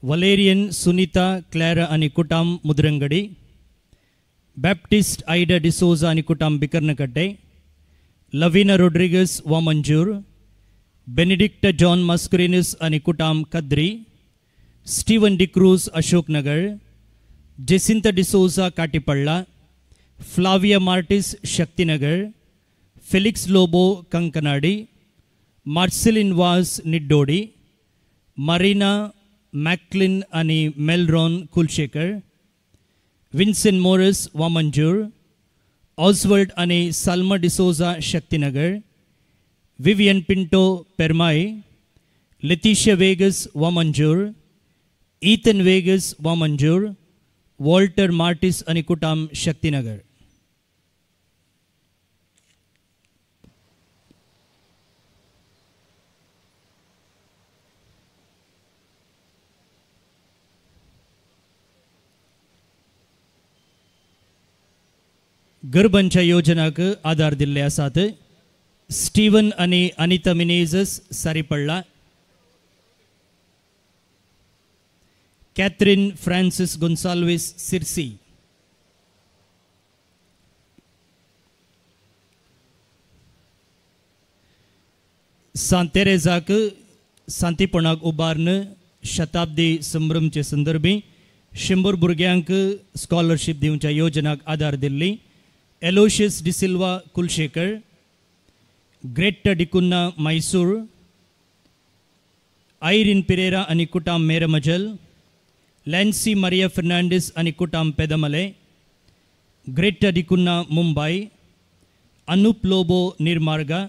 Valerian Sunita Clara आणि कुटाम मुद्रंगडी, बॅप्टिस्ट आयडा डिसोजा आणि कुटाम बिकर्नकड्डे, लविना रोड्रिगस वामंजूर, बेनेडिक्ट जॉन मस्कुरिनस आणि कुटाम कद्री, स्टीवन डिक्रूज अशोकनगर, जेसिंता डिसोजा काटीपल्ला, फ्लाविया मार्टिस शक्तिनगर, फेलिक्स लोबो कंकनाडी, मार्सिलिन वास निड्डोडी, मारिना मॅक्लिन आणि मेलरॉन कुलशेकर, विन्सेंट मोरिस वामंजूर, ऑस्वर्ड आणि साल्मा डिसोजा शक्तिनगर, विवियन पिंटो पेरमाई, लेटिशिया वेगस वामंजूर, ईथन वेगस वामंजूर, वॉल्टर मार्टिस आणि कुटाम शक्तिनगर. गर्भांच्या योजनाक आधार दिल्ले आसात. स्टीवन आणि अनिता मिनेझस सारीपडला, कॅथरीन फ्रान्सिस गोन्साल्विस सिर्सी, सांतेरेजाक सांतीपणाक उबारन शताब्दी संभ्रमचे संदर्भी 100 भुरग्यांक स्कॉलरशिप दिवच्या योजनाक आधार दिल्ली. एलोशियस डिसिल्वा कुलशेकर, ग्रेट्टा डिकुन्ना मैसूर, आयरिन पिरेरा आणि कुटाम मेरमजल, लॅन्सी मारिया फर्नांडिस आणि कुटाम पेदमले, ग्रेट्टा डिकुन्ना मुंबई, अनूप लोबो निर्मार्गा,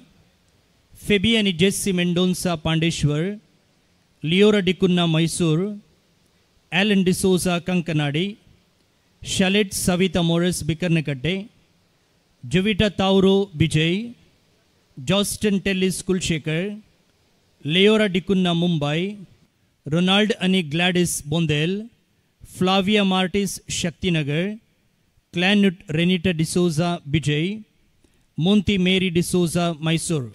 फेबी आणि जेस्सी मेंडोन्सा पांडेश्वर, लिओरा डिकुन्ना मैसूर, ॲलन डिसोजा कंकनाडी, शालेट सविता मोरस बिकर्नकड्डे, जुविटा तावरो विजय, जॉस्टन टेलिस कुलशेकर, लेओरा डिकुन्ना मुंबई, रोनाल्ड आणि ग्लॅडिस बोंदेल, फ्लाविया मार्टिस शक्तिनगर, क्लॅनुट रेनिटा डिसोजा विजय, मोंती मेरी डिसोजा मैसूर.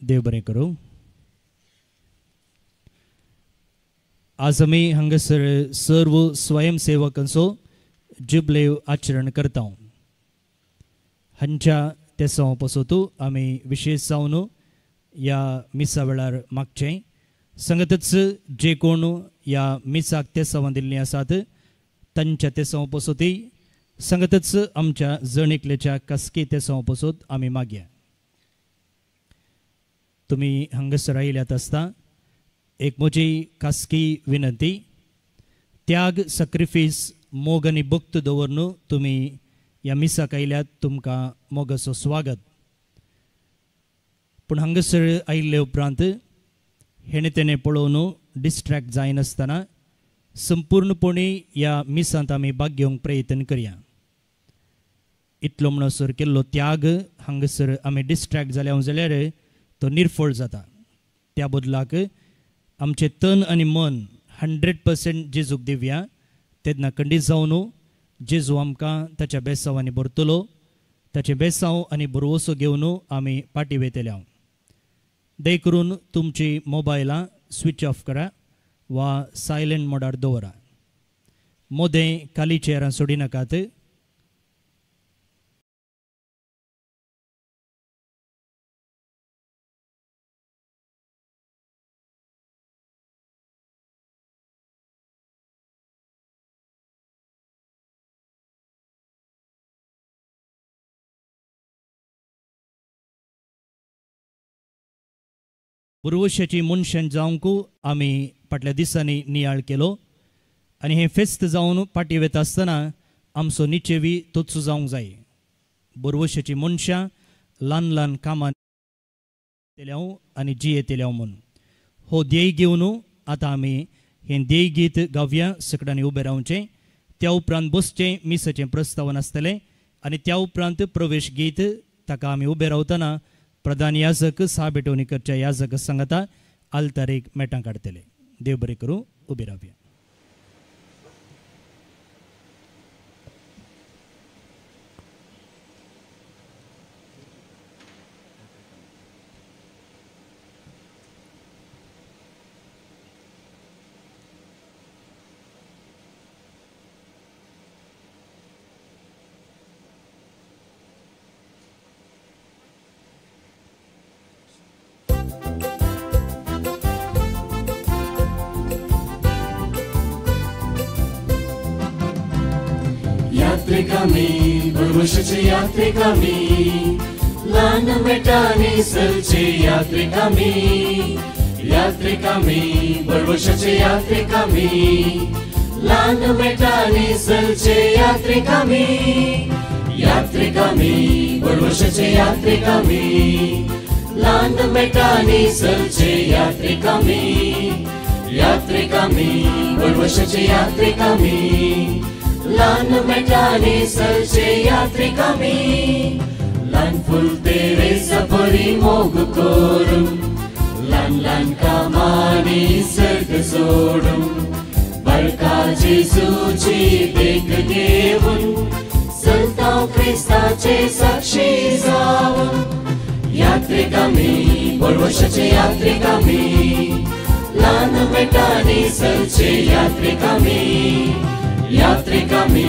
देव बरें करूं. आज आमी हांगासर सर्व स्वयंसेवकांचो जुबलेव आचरण करता. हांच्या तेसां पासोतू आमी विशेष जावन ह्या मिसा वेळार मागचें. संगतच जे कोण ह्या मिसाक तेसां दिल्लीं आसात तांच्या तेसां पासोती संगतच आमच्या जणिकलेच्या कसकी तेसां पासोत आमी मागया. तुम्ही हांगासर आयल्यात आसता एक म्हजी खासकी विनंती, त्याग सॅक्रिफीस मोग आनी भक्त दवरून तुमी ह्या मिसाक आयल्यात, तुमकां मोगाचो स्वागत. पूण हांगासर आयिल्ले उपरांत हेणे तेणे पळोवन डिस्ट्रॅक्ट जायनासतना संपूर्णपणी ह्या मिसांत आमी भाग घेवंक प्रयत्न करया. इतलो म्हणसर केल्लो त्याग हांगासर आमी डिस्ट्रॅक्ट जाल्यार तो निर्फळ जाता. त्या बदलाक आमचे तन आणि मन 100% जेजूक दिवया. तेन्ना खंडीत जावन जेजू आमकां ताच्या बेसांवांनी भरतलो. ताचे बेसांव आनी बरवसो घेवन आमी पाटी वेतल्या. दय करून तुमची मोबायलां स्विच ऑफ करा वा सायलेंट मोडार दवरा. मोदें खाली चेरां सोडिनाकात. बुरवश्याची मनशां जावंक आमी फाटल्या दिसांनी नियाळ केलो आनी हें फेस्त जावन पाटी वेता आसतना आमचो निचेवी तोच जावंक जाय. बुरवश्याची मनशां ल्हान ल्हान कामां येतेल्या आनी जी येतेल्या म्हूण हो ध्येय घेवन आतां आमी हें ध्येय गीत गावया. सकडांनी उबें रावचें. त्या उपरांत बसचें मिसाचें प्रस्तावन आसतलें आनी त्या उपरांत प्रवेश गीत ताका आमी उबें रावतना प्रधान याजक साबेटोनीकरच्या याजक सांगता आल्तारेक मेटां काडटले. देव बरें करूं. उबें रावया. यात्रिकामी बुरवशाचे यात्रिकामी ल्हान मेटांनी सलचे यात्रिकामी यात्रिकामी बुरवशाचे यात्रिकामी ल्हान मेटांनी सलचे यात्रिकामी यात्रिकामी बुरवशाचे यात्रिकामी ल्हान मेटांनी सलचे यात्रिकामी यात्रिकामी बुरवशाचे यात्रिकामी ल्हान मेटांनी सलचे यात्रिकामी ल्हान फुलतेरे सपरी मोग करून ल्हान ल्हान कामांनी सर्ग सोडून बळका जेजूची देख घेवन चलतां क्रिस्ताचे साक्षी जावन यात्रिकामी बुरवशाचे यात्रिकामी ल्हान मेटांनी सलचे यात्रिकामी यात्रिकामी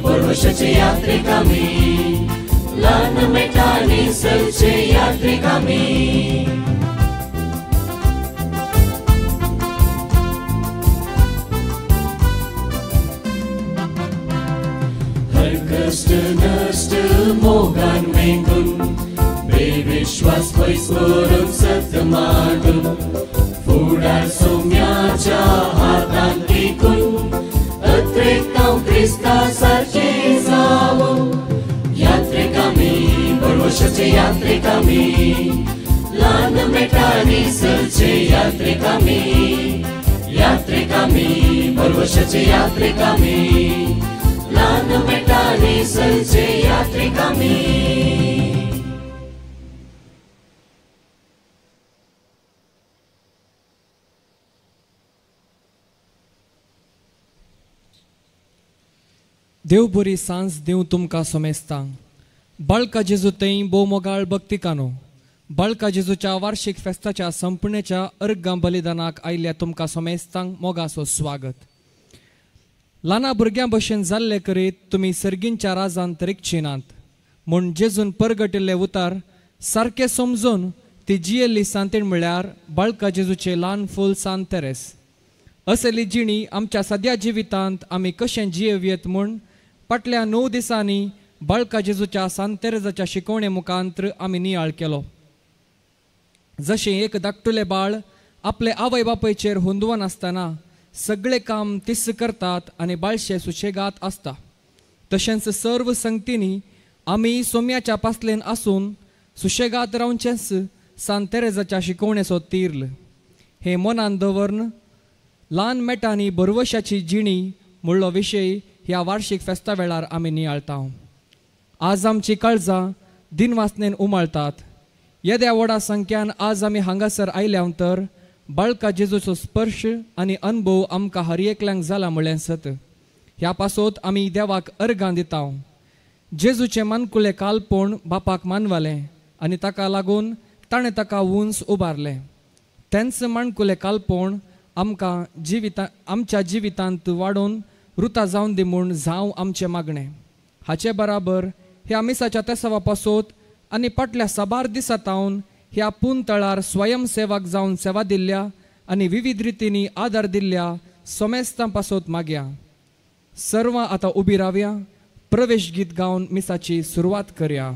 बुरवशाचे यात्रिकामी ल्हान मेटांनी सलचे यात्रिकामी हर कष्ट नष्ट मोगान वेंगून बेविश्वास पयस करून सत्य मागून फुडार सौम्याच्या हातान टिकून अत्रेकांव क्रिस्ता सारखे जावं यात्रिकामी बुरवशाचे यात्रिकामी ल्हान मेटांनी सलचे यात्रिकामी यात्रिकामी बुरवशाचे यात्रिकामी ल्हान मेटांनी सलचे यात्रिकामी देव बरी सांज देव तुमकां सोमेस्तां बाळका जेजू तें भोव मोगाळ भक्तिकानो बाळका जेजूच्या वार्षिक फेस्ताच्या संपणेच्या अर्गां बलिदानाक आयिल्ल्या तुमकां सोमेस्तांक मोगाचो स्वागत ल्हाना भुरग्यां भशेन जाल्ले करीत तुमी सर्गींच्या राजांत रिगचिनात म्हूण जेजून परगटिल्ले उतार सारके समजून ती जियेल्ली सांतीण म्हळ्यार बाळका जेजूचे ल्हान फूल सांत तेरेस असली जिणी आमच्या सद्या जिवितांत आमी कशें जियेवयेत म्हूण फाटल्या 9 दिसांनी बाळका जेजूच्या सांत तेरेजाच्या शिकवणे मुखांत्र आमी नियाळ केलो जशें एक धाकटुलें बाळ आपले आवय बापयचेर हुंदवन आसतना सगळे काम तिस्स करतात आनी बाळशे सुशेगात आसता तशेंच सर्व संगतींनी आमी सोम्याच्या पासलेन आसून सुशेगात रावचेंच सांत तेरेजाच्या शिकवणेचो तीर्ल हे मनान दवरून ल्हान मेटांनी बुरवशाची जिणी म्हणलो विशय ह्या वार्षिक फेस्ता वेळार आमी नियाळता आज आमची काळजां दिनवासनेन उमाळतात येद्या व्हडा संख्यान आज आमी हांगासर आयल्या तर बाळका जेजूचो स्पर्श आनी अनुभव आमकां हर एकल्यांक जाला म्हळें सत ह्या पासोत आमी देवाक अर्गां दिता जेजूचें मानकुलें कालपण बापाक मानवालें आनी ताका लागून ताणें ताका उंच उबारलें तेंच मानकुलें कालपण आमकां आमच्या जिवितांत वाडोवन रुतां जावन दी म्हूण जावं आमचें मागणें हाचे बराबर ह्या मिसाच्या तेसावा पासोत आनी फाटल्या साबार दिसां तावन ह्या पुंतळार स्वयंसेवक जावन सेवा दिल्ल्या आनी विविध रितींनी आदार दिल्ल्या सोमेस्तां पासोत मागया सर्वां आतां उबी रावया प्रवेश गीत गावन मिसाची सुरवात करया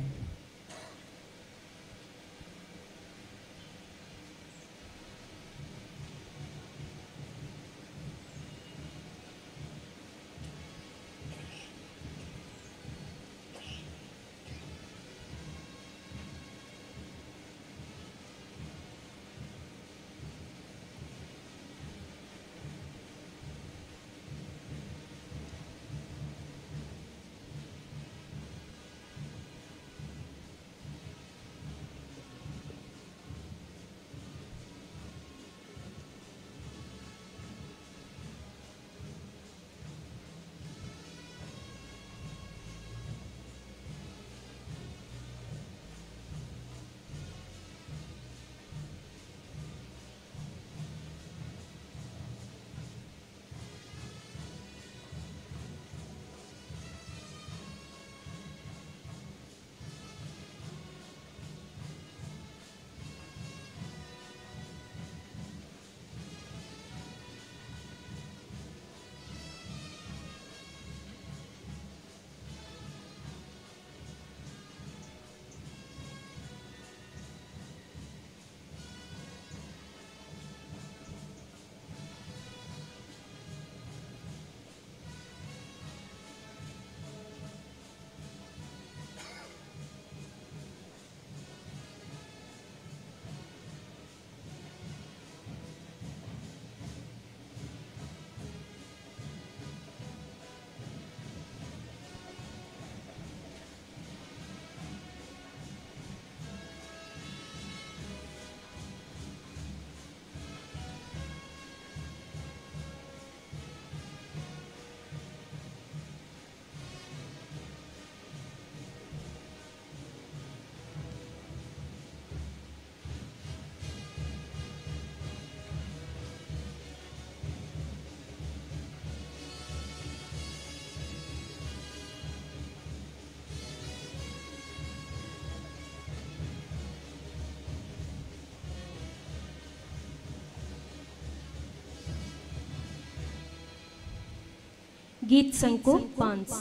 गीत संको 5.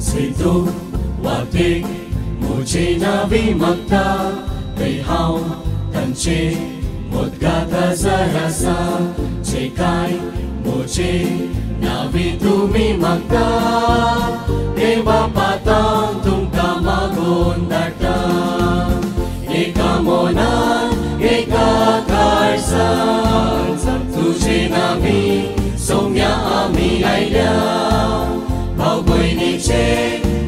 Sito watik muji navi magta Kayhaw tanche modgata zarasa Chekai muji navi tumi magta Deva patang tungka magun darta Eka monan eka karsan Tuje navi songya ami aila Bao bơi ni che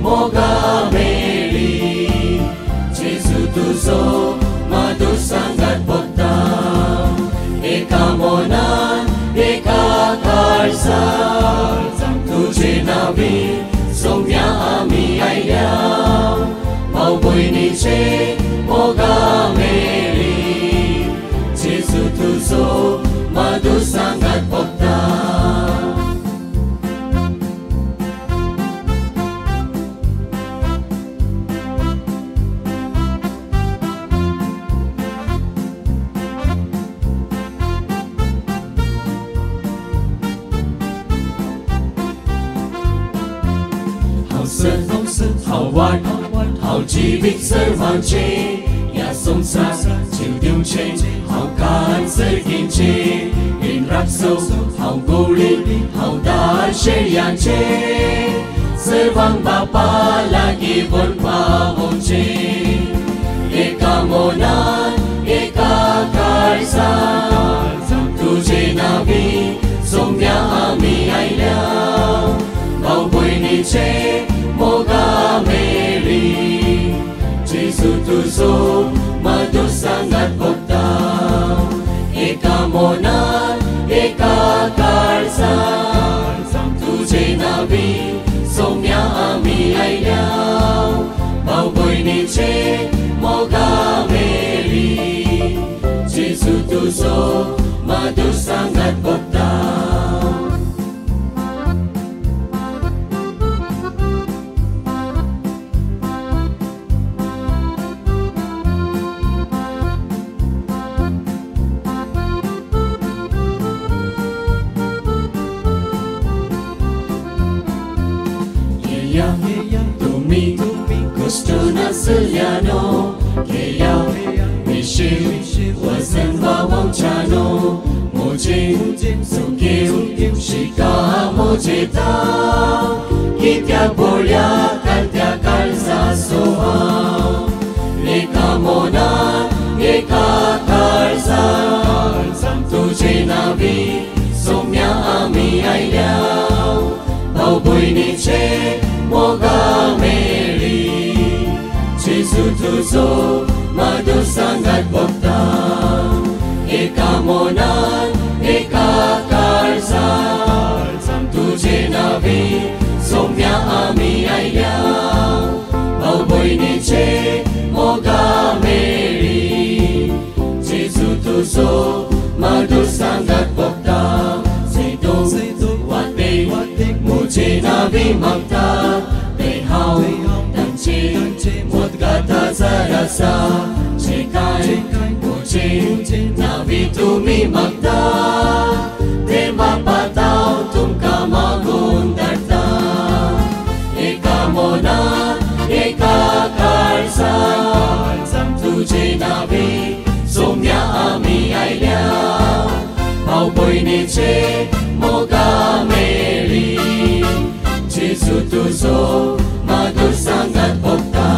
moga meri Jesu tu so ma tu sangat bokta Eka monan eka karsan Tuje navi songya ami aila Bao bơi ni che moga meri Jesu tu so ma tu sangat bokta hào quan hào chỉ biết sơ vàng chế nhà sông xa chiều tiêu chế hào can sơ kiên chế in rắc sâu hào cô li hào ta chế yàn chế sơ vàng bà pa là kỳ vốn pa vốn chế eka monan eka karsa tu chế navi sông nhà ami ai lao bao bồi ni chế moga meri Jesu tu so ma tu sangat bokta Eka monan eka karsa Tuje navi songya ami ai lao Bao bồi ni che moga meri Jesu tu so ma tu sangat bokta Tumi gusto na siliano Kaya mishi wasan bawang chano Moji sukiu shika mojita Kitya bolya kaltya kalsa soha Eka mona eka kalsa Tuje navi somya ami ai lao Bao bồi ni che moga meri Jesu tu so ma tu sangat bokta Eka monan eka karsa Tuje navi somya ami ai lao Bao bồi ni che moga meri Jesu tu so ma tu sangat bokta Seitu watik muji navi magta Kayhaw tanche modgata zarasa Chekai muji navi tumi magta Deva patao tungka magun darta Eka monan eka karsa Tuje navi somya ami ai lao Bao bồi ni che moga meri Jesu tu so ma tu sangat bokta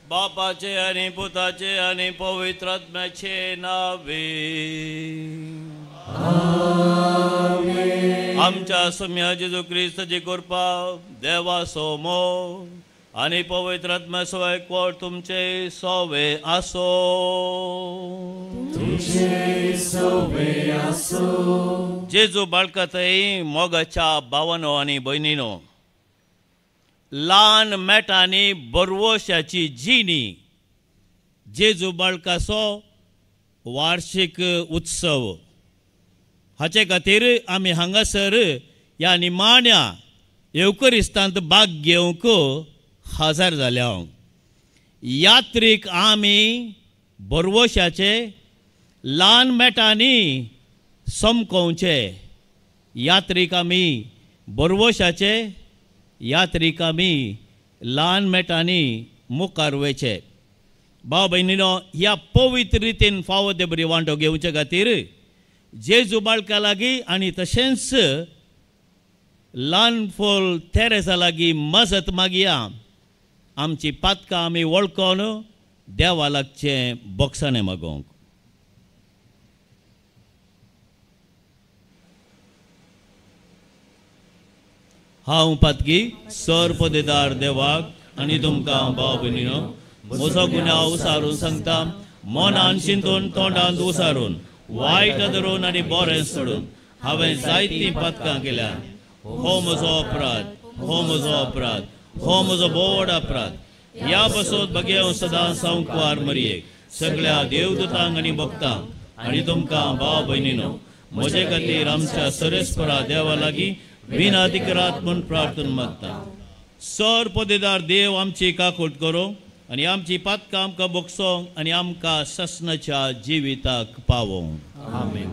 बापाचे आणि पुताचे आणि पवित्र आत्म्याचे नावे आमेन. आमच्या सम्या जेजू ख्रिस्ताची कृपा देवा सोमो आणि पवित्र आत्मा एकवट तुमचे सोवे आसो. जेजू बाळकातय मोगाच्या भावानो आणि बहिणीनो, ल्हान मेटांनी बरवशाची जिणी जेजू बाळकाचो वार्षिक उत्सव. हाचे खातीर आमी हांगासर ह्या निमाण्या येवकरिस्तांत भाग घेवंक हजर जाले हांव. यात्रेक आमी बरवशाचे ल्हान मेटांनी समकोवचे. यात्रेक आमी बरवशाचे यात्रेक आमी ल्हान मेटांनी मुखार वयचे. भाव भयणीनो, ह्या पवित्र रितीन फावो ते बरी वांटो घेवचे खातीर जेजू बाळका लागीं आनी तशेंच ल्हान फोल तेरेसा लागीं मजत मागया. आमची पातकां आमी वळखोन देवा लागचें बोगसाणें मागोवंक. हांव पातकी सर पदेदार देवाक आनी तुमकां भाव भयणीनो म्हजो गुन्यांव उसारून सांगता. मनान चिंतून तोंडान उसारून वायट धरून आनी बरें सोडून हांवें जायतीं पातकां केल्या. हो म्हजो अपराध, हो म्हजो अपराध, हो म्हजो बोड अपराध. ह्या बसोत बगेव सदां सांकुवार मरयेक सगळ्या देवदूतांक आनी भक्तांक आनी तुमकां भाव भयणीनो म्हजे खातीर आमच्या सरेस्परा देवा लागीं विनातिकरात म्हूण प्रार्थना मागता. सर पदेदार देव आमची काकूट करूं आनी आमची पातकां आमकां बोगसोंक आनी आमकां ससनाच्या जिविताक पावोवंक. आमेन.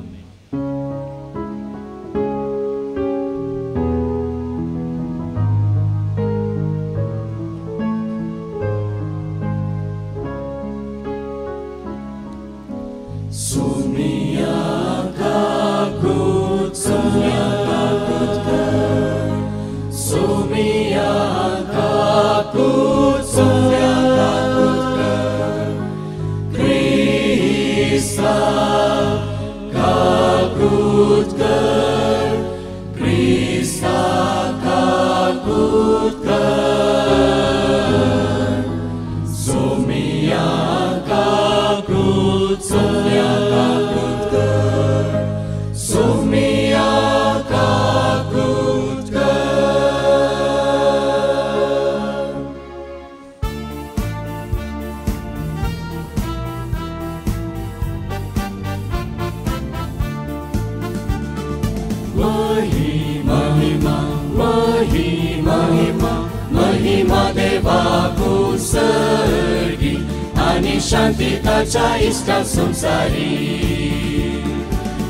शांतिताच्या इष्टा संसारी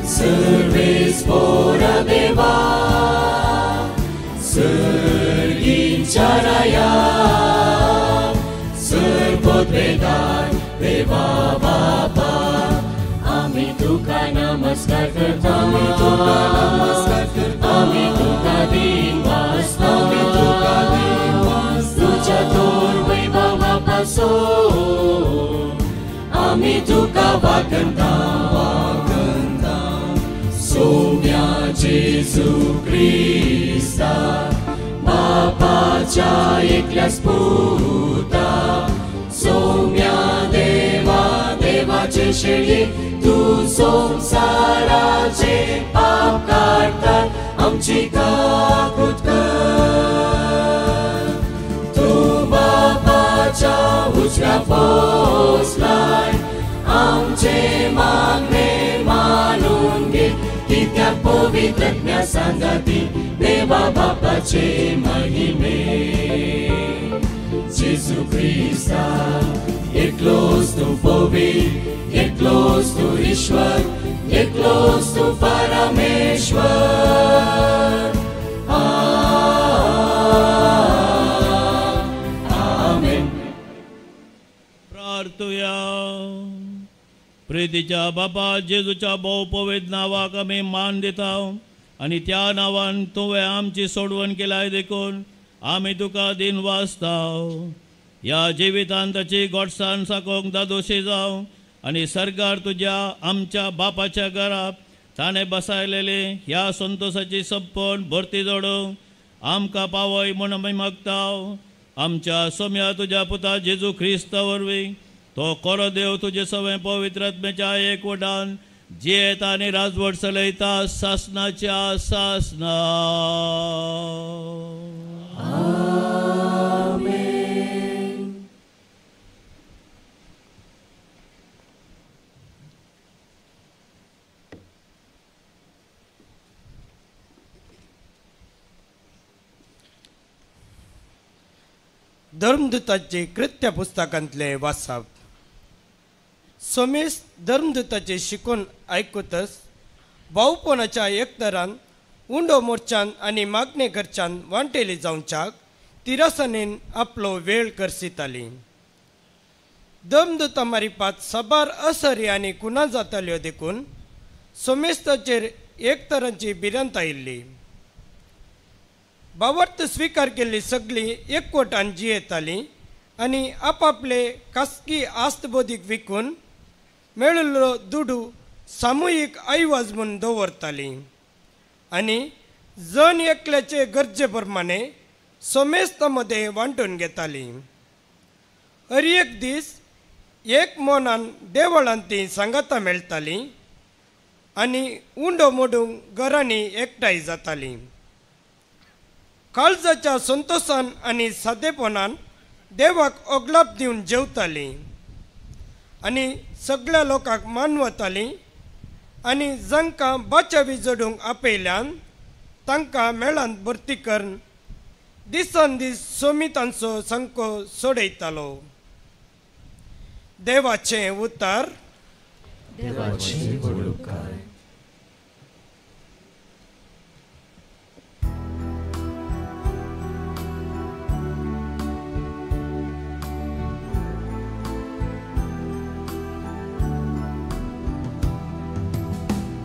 सर्वेस पोरा देवा सर्गींच्या राया सर्वोद्वेदार देवा बाबा आम्ही तुका नमस्कार करता. आम्ही तुका दिन वाजता. तुझ्या थोर वैभवापासून आम्ही तुका वाकंता सोम्या जेजू क्रिस्ता बापाच्या एकल्याच पुता सोम्या देवा देवाचे शेळये तू संसाराचे पाप काढतात आमची काकूट कर. तू बापाच्या उजव्या पोचलाय आमचे मागणे मानून घे की त्या पवित्रज्ञा सांगाती देवा बापाचे महिमे. जेजू ख्रिस्ता एकलोच तू पवित्र एकलोच तू ईश्वर एकलोच तू परमेश्वर. आमेन. प्रार्थुया. प्रितीच्या बापा जेजूच्या भोव पवित्र नावाक आमी मान दिता आनी त्या नांवान तुवें आमची सोडवण केल्याय देखून आमी तुका दिन वाजता. ह्या जिवितांत ताची गोडसाण साकोंक दादोशी जावं आनी सरकार तुज्या आमच्या बापाच्या घरात ताणें बसायलेली ह्या संतोशाची संपण भरती जोडूंक आमकां पावय म्हूण आमी मागता. आमच्या सोम्या तुज्या पुता जेजू ख्रिस्ता वरवीं तो खरो देव तुजे सगळे पवित्र आत्म्याच्या एकवटान जियेता आनी राजवट चलयता सासनाच्या सासना. धर्मदूताचे कृत्य पुस्तकांतले वाचप. सोमेस धर्मदूताचे शिकून आयकूतच भाऊपणाच्या एकतरान उंडो मोर्चान आनी मागणे करच्यान वांटेली जावच्याक तिरासनेन आपलो वेळ करसिताली. धर्मदूता मारिपात साबार असरी आनी कुणा जाताल्यो देखून सोमेस्ताचेर एक तरांची भिरांत आयिल्ली. भावार्थ स्वीकार केल्ली सगळीं एकवटान जियेतालीं आनी आपापले खासगी आस्तबोधीक विकून मेळिल्लो दुडू सामुहीक आयवाज म्हूण दवरतालीं आनी जण एकल्याचे गरजे प्रमाणे सोमेस्ता मदें वांटून घेतालीं. हर एक दीस एक मोनान देवळांत तीं सांगाता मेळटालीं आनी उंडो मोडूंक घरांनी एकठांय जातालीं. काळजाच्या संतोशान आनी सादेपणान देवाक ओगलाप दिवन जेवतालीं आनी सगळ्या लोकांक मानवतालीं आनी जांकां बाचावी जोडूंक आपयल्यान तांकां मेळांत भरती करून दिसान दीस सोमितांचो संको सोडयतालो. देवाचें उतर. देवाची वळखुकाय.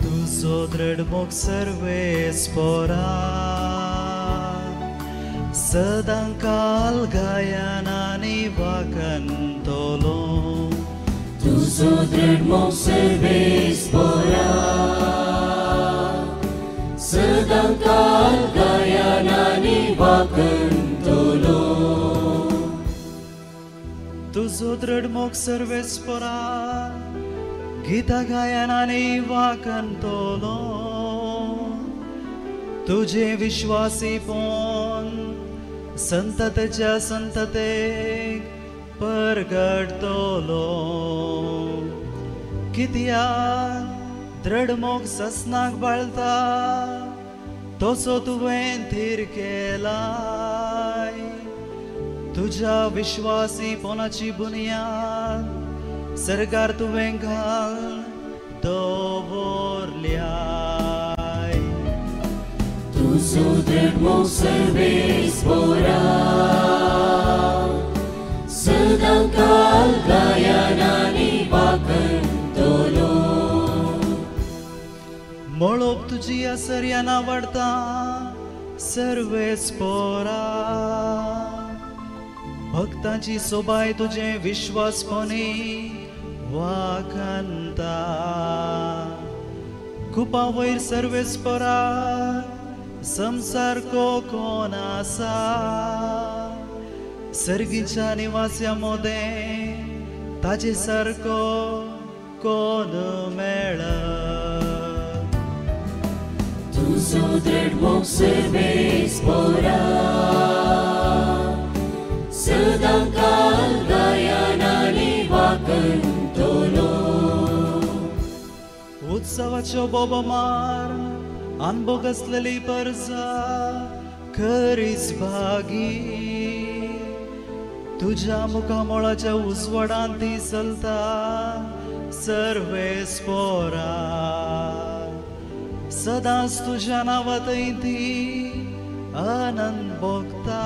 तुझो दृढ मोग सर्वेस्परा सदां काल गायनानी वाकंतलो. तुझो दृढ मोग सर्वेस्परा सदां काल गायनानी वाकंतलो. तुझो दृढ मोग सर्वेस्परा गीता गायनाने वाकंतलो. तुझे विश्वासी पोन संततेच्या संततेक परगटतलो. कित्याक दृढ मोग ससनाक बाळता तसो तुवें थीर केलाय. तुझ्या विश्वासी पोनाची बुनियाद सरकार तुवें घाल दवरल्याय. तुझो दृढ मोग सर्वेस्परा सदां काल गायनानी वाकंतलो. मळोप तुजी आसर्याना वाडता सर्वेस्परा. भक्तांची सोबाय तुझे विश्वासपणी वाकंता. खुपा वयर सर्वेस्परा संसार कोण आसा. सर्गीच्या निवास्या मोदें ताचे सारको कोण मेळ. तुझो दृढ मोग सर्वेस्परा सदां काल गायनानी वाकंतलो. उत्सवाच्यो बोबो मार अनभोग असलेली परजा खरीच भागी. तुझ्या मुखामोळाच्या उजवाडांत ती चलता सर्वेस्परा. सदांच तुझ्या नांवांतय ती आनंद भोगता.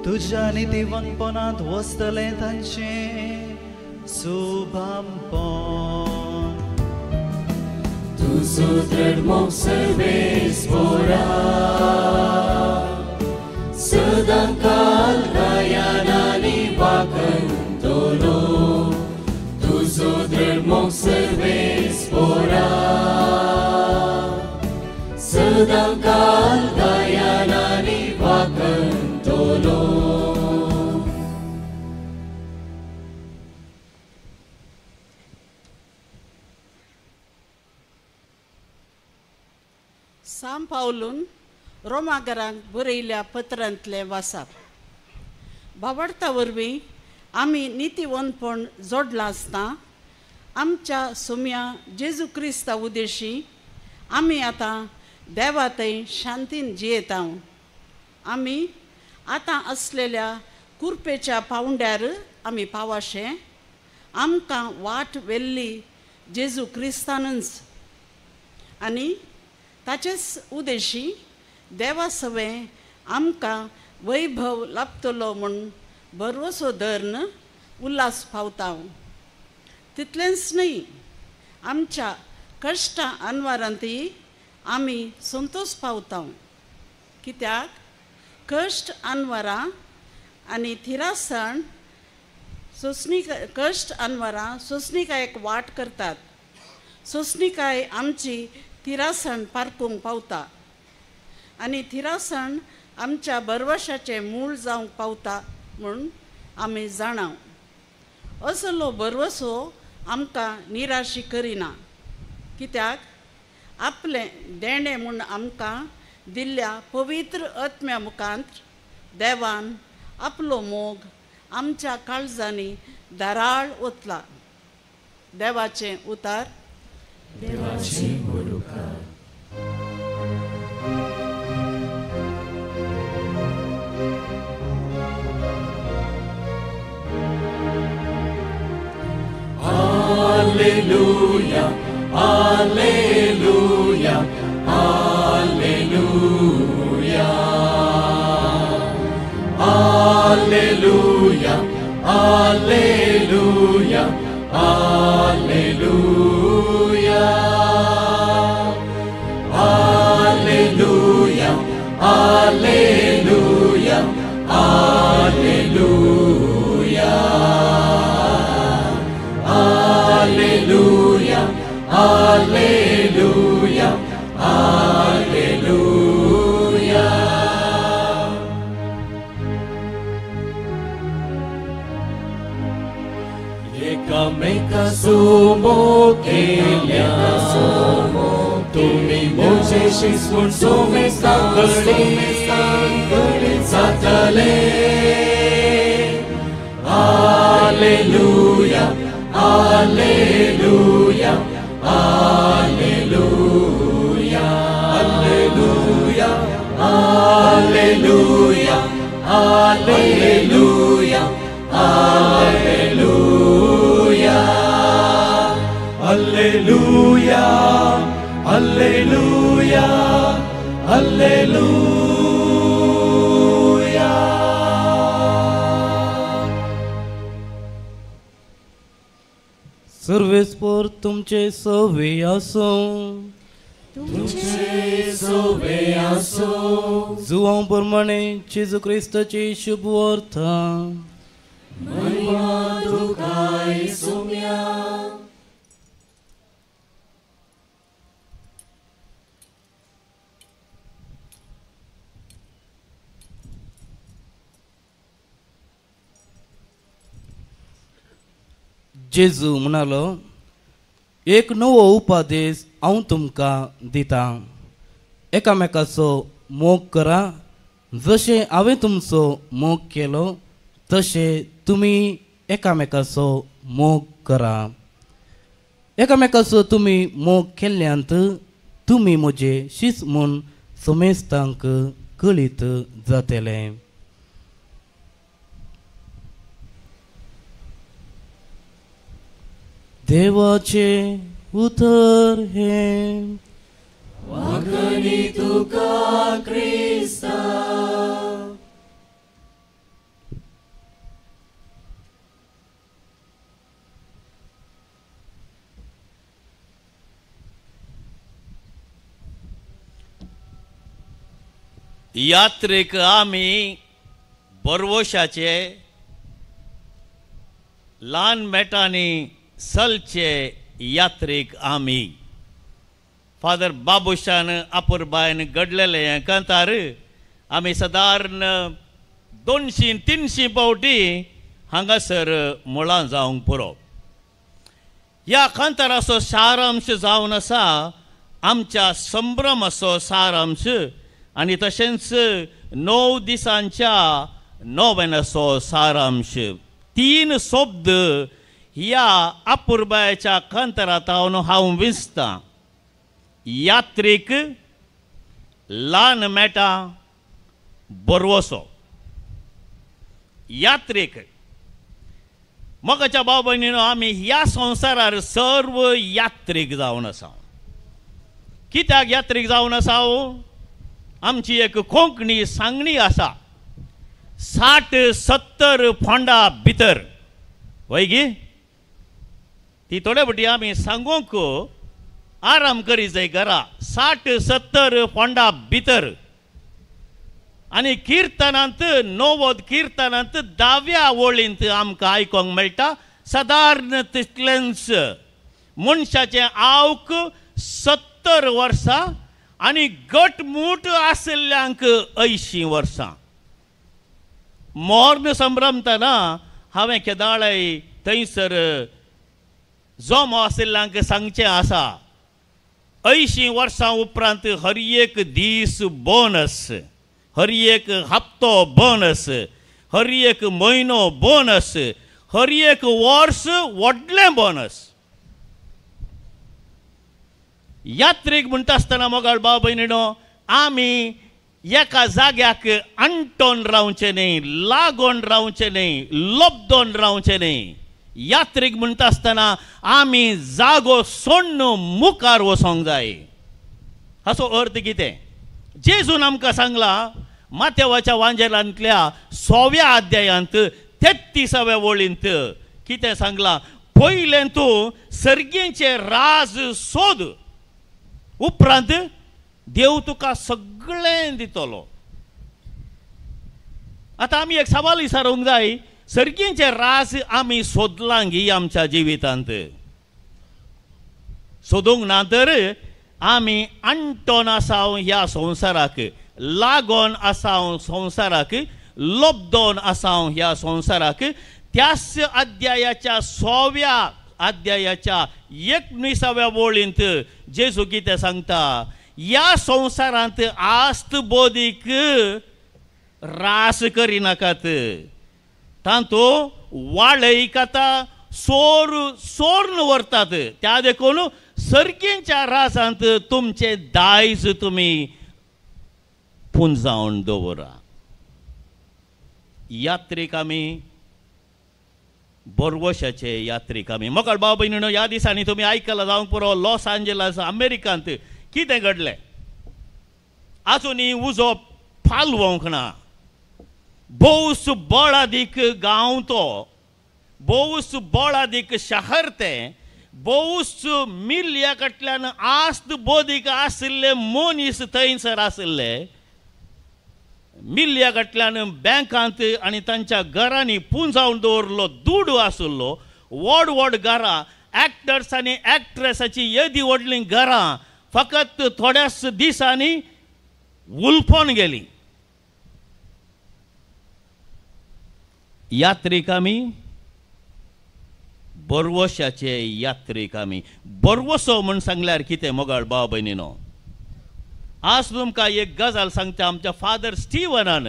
तुझ्या नितीवंतपणांत वसतलें तांचें शुभांपण. तुझो दृढ मोग सर्वेस्परा सदां काल गायनानी वाकंतलो. तुझो दृढ मोग सर्वेस्परा सदां काल गायनानी वाकंतलो. साम पावलून रोमागरांक बरयल्या पत्रांतलें वाचप. भावार्था वरवीं आमी नितीवंतपण जोडलां आसता आमच्या सोम्या जेजू क्रिस्ता उद्देशी आमी आतां देवातय शांतीन जियेता. आमी आतां असलेल्या कुरपेच्या पावंड्यार आमी पावाशे आमकां वाट वेल्ली जेजू क्रिस्तानच आनी ताचेच उद्देशी देवा सवें आमकां वैभव लाभतलो म्हूण भरवसो धरून उल्हास पावता. तितलेंच न्ही, आमच्या कश्टां अनवरांतय आमी संतोश पावता. कित्याक कश्ट अनवरां आनी थिरासण कश्ट अनवरां सोंसणिकायेक वाट करतात. सोंसणिकाय आमची थिरासण पारकूंक पावता आनी थिरासण आमच्या बरवशाचें मूळ जावंक पावता म्हूण आमी जाणाव. असलो बरवसो आमकां निराशी करिना. कित्याक आपलें देणें म्हूण आमकां दिल्ल्या पवित्र आत्म्या मुखांत देवान आपलो मोग आमच्या काळजांनी दाराळ ओतला. देवाचें उतार. Alleluia, Alleluia, Alleluia, Alleluia, Alleluia, Alleluia, Alleluia, Alleluia, Alleluia, Alleluia, Alleluia, Alleluia. Ekamenka somo kelia somo, तुम्ही मोजेशी स्मून सोमेस्तांकडे जातले. Alleluia, Alleluia, Alleluia, Alleluia, Alleluia, Alleluia, Alleluia, Alleluia, Alleluia, Alleluia. सर्वेस्पर तुमचे सवे आसो, तुमचे सवे आसो, जुवां प्रमाणे जेजू क्रिस्ताची शुभ वार्ता. महिमा तुकाय सोम्या. जेजू म्हणालो, एक नवो उपादेश हांव तुमकां दिता. एकामेकाचो मोग करा. जशें हांवें तुमचो मोग केलो तशें तुमी एकामेकाचो मोग करा. एकामेकाचो तुमी मोग केल्ल्यांत तुमी म्हजे शिस म्हूण समेस्तांक कळीत जातले. देवाचे उतर हे. वागणी तुका क्रिस्ता. यात्रेक आमी बरवशाचे ल्हान मेटांनी सलचे यात्रेक आमी. फादर बाबुशान आपुरबायन घडलेले हें कांतार आमी सादारण 200-300 पावटी हांगासर मुळां जावंक पुरो. ह्या कांताराचो सारांश जावन आसा आमच्या संभ्रमाचो सारांश आनी तशेंच 9 दिसांच्या नोवेनाचो सारांश. 3 शब्द ह्या आपुरबायच्या कांतारांत हांव विसतां. यात्रेक, ल्हान मेटां, बरवसो. यात्रेक मोगाच्या भाव भयणीनो आमी ह्या संवसारार सर्व यात्रेक जावन आसा कित्याक यात्रेक जावन आसा आमची एक कोंकणी सांगणी आसा 60-70 फोंडा भितर वय गी ती थोडे फावटी आमी सांगूंक आराम करी जाय घरा 60-70 फोंडा भितर आनी किर्तनांत नवद किर्तनांत 10व्या वळींत आमकां आयकोंक मेळटा सादारण तितलेंच मनशाचें आवक 70 वर्सां आनी गटमूट आशिल्ल्यांक 80 वर्सां मोर्न संभ्रमतना हांवें केदाळय थंयसर जोमो आशिल्ल्यांक सांगचें आसा 80 वर्सां उपरांत हर एक दीस बोनस हर एक हप्तो बोनस हर एक म्हयनो बोनस हर एक वर्स व्हडलें बोनस यात्रेक म्हणटा आसतना मोगाळ भाव भयणीनो आमी एका जाग्याक अंटोन रावचें न्ही लागोन रावचें न्ही लोबदोन रावचें न्ही यात्रेक म्हणटा आसतना आमी जागो सोडून मुखार वचोंक जाय हाचो अर्थ कितें जेजून आमकां सांगला माथेवाच्या वांजेलांतल्या 6व्या अध्यायांत 33व्या वळींत कितें सांगलां पयलें तूं सर्गेचें राज सोद उपरांत देव तुका सगळें दितलो आतां आमी एक सवाल विचारूंक जाय सर्गेचें राज आमी सोदलां गी आमच्या जिवितांत सोदूंक ना तर आमी अंटोन आसाव ह्या संवसाराक लागोन आसाव संवसाराक लोबदोन आसाव ह्या संवसाराक त्याच अध्यायाच्या 6व्या अध्यायाच्या 19व्या वळींत जेजू कितें सांगता ह्या संवसारांत आस्त बोदीक रास करिनाकात तांतो वाळयक आतां सोर्न व्हरतात त्या देखून सर्गेच्या रासांत तुमचें दायज तुमी पुंजावन दवरा यात्रेक आमी बोरवशाचे यात्रेक आमी मोगाळ भाव भयणीनो ह्या दिसांनी तुमी आयकलां जावंक पुरो लॉस एंजलस अमेरिकांत कितें घडलें आजुनी उजो पालवंक ना भोवस बोळादीक गांव तो भोवस बोळादीक शहर तें भोवस मिल्या कडल्यान आस्त बोदीक आशिल्ले मनीस थंयसर आशिल्ले मिल्या कडल्यान बँकांत आनी तांच्या घरांनी पुंजावन दवरलो दूड आशिल्लो व्हड व्हड घरां एक्टर्स आनी एक्ट्रेसाची येदी व्हडलीं घरां फकत थोड्याच दिसांनी उलफोन गेलीं यात्रेक आमी बोरवशाचे यात्रेक आमी बोरवसो म्हूण सांगल्यार कितें मोगाळ भाव भयणीनो आज तुमकां एक गजाल सांगता आमच्या फादर स्टीवनान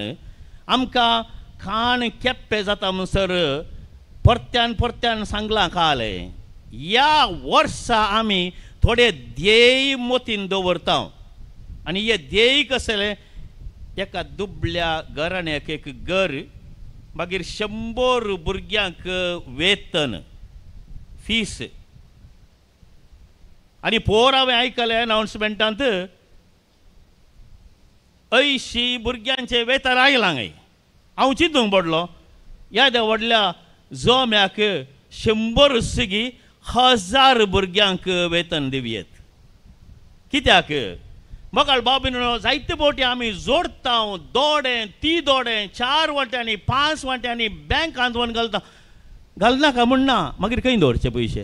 आमकां खाण केप्पें जाता म्हणसर परत्यान सांगलां कालें ह्या वर्सा आमी थोडे ध्येय मोतीन दवरता आनी हे ध्येय कसलें एका दुबळ्या घराण्याक एक घर मागीर 100 भुरग्यांक वेतन फीस आनी पोर हांवें आयकलें अनाउन्समेंटांत 80 भुरग्यांचें वेतन आयलां हांव चिंतूंक पडलो ह्या व्हडल्या जोम्याक 100 सुगी 1000 भुरग्यांक वेतन दिवयेत कित्याक मोगाळ भाव भयणीनो जायते फावटी आमी जोडटा दोडे 3 दोडे 4 वांट्यांनी 5 वांट्यांनी बँकांत व्हरून घालनाका म्हणना मागीर खंय दवरचे पयशे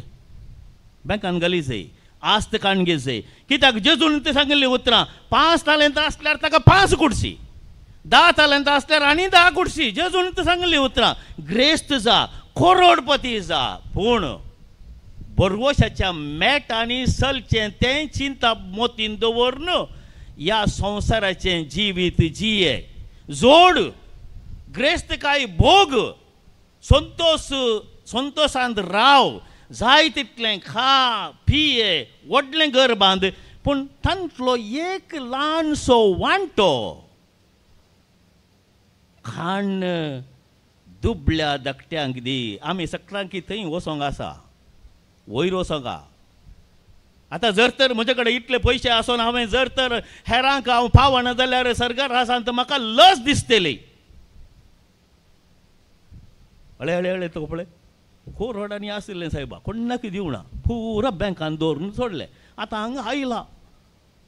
बँकांत घाली जाय आस्त काणगे जाय कित्याक जेजून ते सांगिल्लीं उतरां 5 तालेंतां आसल्यार ताका 5 कुडसी 10 तालेंतां आसल्यार आनी 10 कुडसी जेजून ते सांगिल्लीं उतरां ग्रेस्त जा करोडपती जा पूण बोरवशाच्या मेटांनी चलचें तें चिंता मोतीन दवरन ह्या संवसाराचें जिवीत जिये जोड ग्रेस्तकाय भोग संतोशांत राव जाय तितलें खा पिये व्हडलें घर बांद पूण तांतलो एक ल्हानसो वांटो खाण दुबळ्या धाकट्यांक दी. आमी सगळ्यांक थंय वसोंक आसा, वयर वसोंका. आतां जर तर म्हजे कडेन इतले पयशे आसून हांवें जर तर हेरांक हांव पावना जाल्यार सरकार आसात म्हाका लज दिसतली. हळे हळे हळे तो पळय खो रोडांनी आशिल्लें सायबा, कोणाक दिवना, पुरा बँकान दवरून सोडलें. आतां हांगा आयला,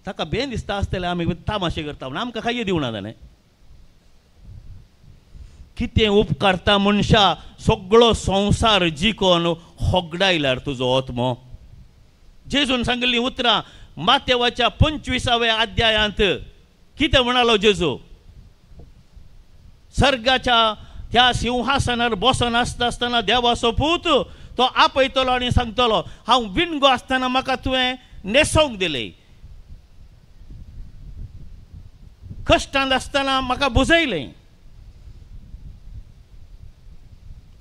ताका बेन दिसता आसतलें आमी तामाशे करता म्हणून आमकां खाय दिवना जालें. कितें उपकारता मनशा सगळो संवसार जिखोन होगडायल्यार तुजो आत्मो. जेजून सांगिल्लीं उतरां मातेवाच्या 25व्या अध्यायांत कितें म्हणालो जेजू? सर्गाच्या त्या सिंहासनार बसून आसतना देवाचो पूत तो आपयतलो आनी सांगतलो, हांव विणगो आसतना म्हाका तुवें न्हेसोवंक दिलें, कश्टांत आसतना म्हाका बुजयलें,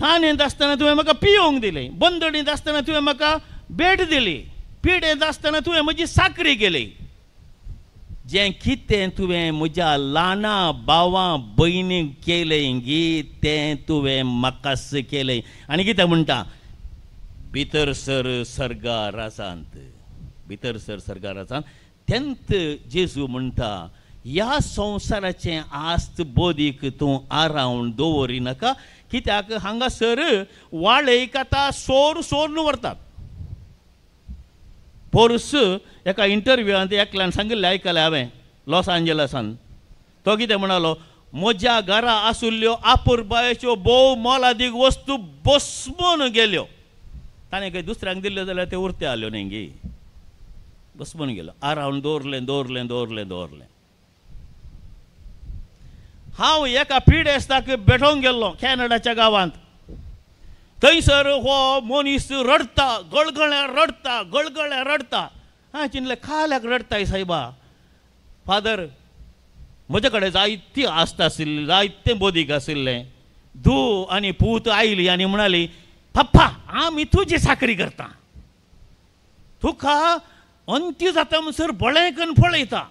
ताणेंत आसतना तुवें म्हाका पियोवंक दिलें, बंदणींत आसतना तुवें म्हाका भेट दिली, पिडेंत आसतना तुवें म्हजी साकरी केली. जें कितें तुवें म्हज्या ल्हाना भावां भयणीक केलें गी तें तुवें म्हाकाच केलें. आनी कितें म्हणटा? भितर सर सर्गार आसांत, भितर सर सर्गार आसांत. तेंत जेजू म्हणटा ह्या संवसाराचें आस्त बोदीक तूं आरावन दवरिनाका, कित्याक हांगासर वाळेक आतां सोर सोरून व्हरतात. पोरस एका इंटरव्यूआंत एकल्यान सांगिल्लें आयकलें हांवें लॉस एंजलसान. तो कितें म्हणालो? म्हज्या घरा आसुल्ल्यो आपुरबायेच्यो भोव मोलादीक वस्तू बसमून गेल्यो. ताणें खंय दुसऱ्यांक दिल्ल्यो जाल्यार त्यो उरत्यो आल्यो न्ही गे, बसमून गेलो. आरावन दवरलें दवरलें दवरलें दवरलें. हांव एका पिडेस्ताक भेटोवंक गेल्लो कॅनडाच्या गांवांत. थंयसर हो मनीस रडता, गळगळ्या रडता, गळगळ्या रडता. हांवें चिंतलें खाल्याक रडताय सायबा? फादर, म्हजे कडेन जायती आस्त आशिल्ली, जायतें बोदीक आशिल्लें. धू आनी पूत आयली आनी म्हणाली, पप्पा आमी तुजी साकरी करता, तुका अंत्य जाता म्हणसर बळें करून पळयता.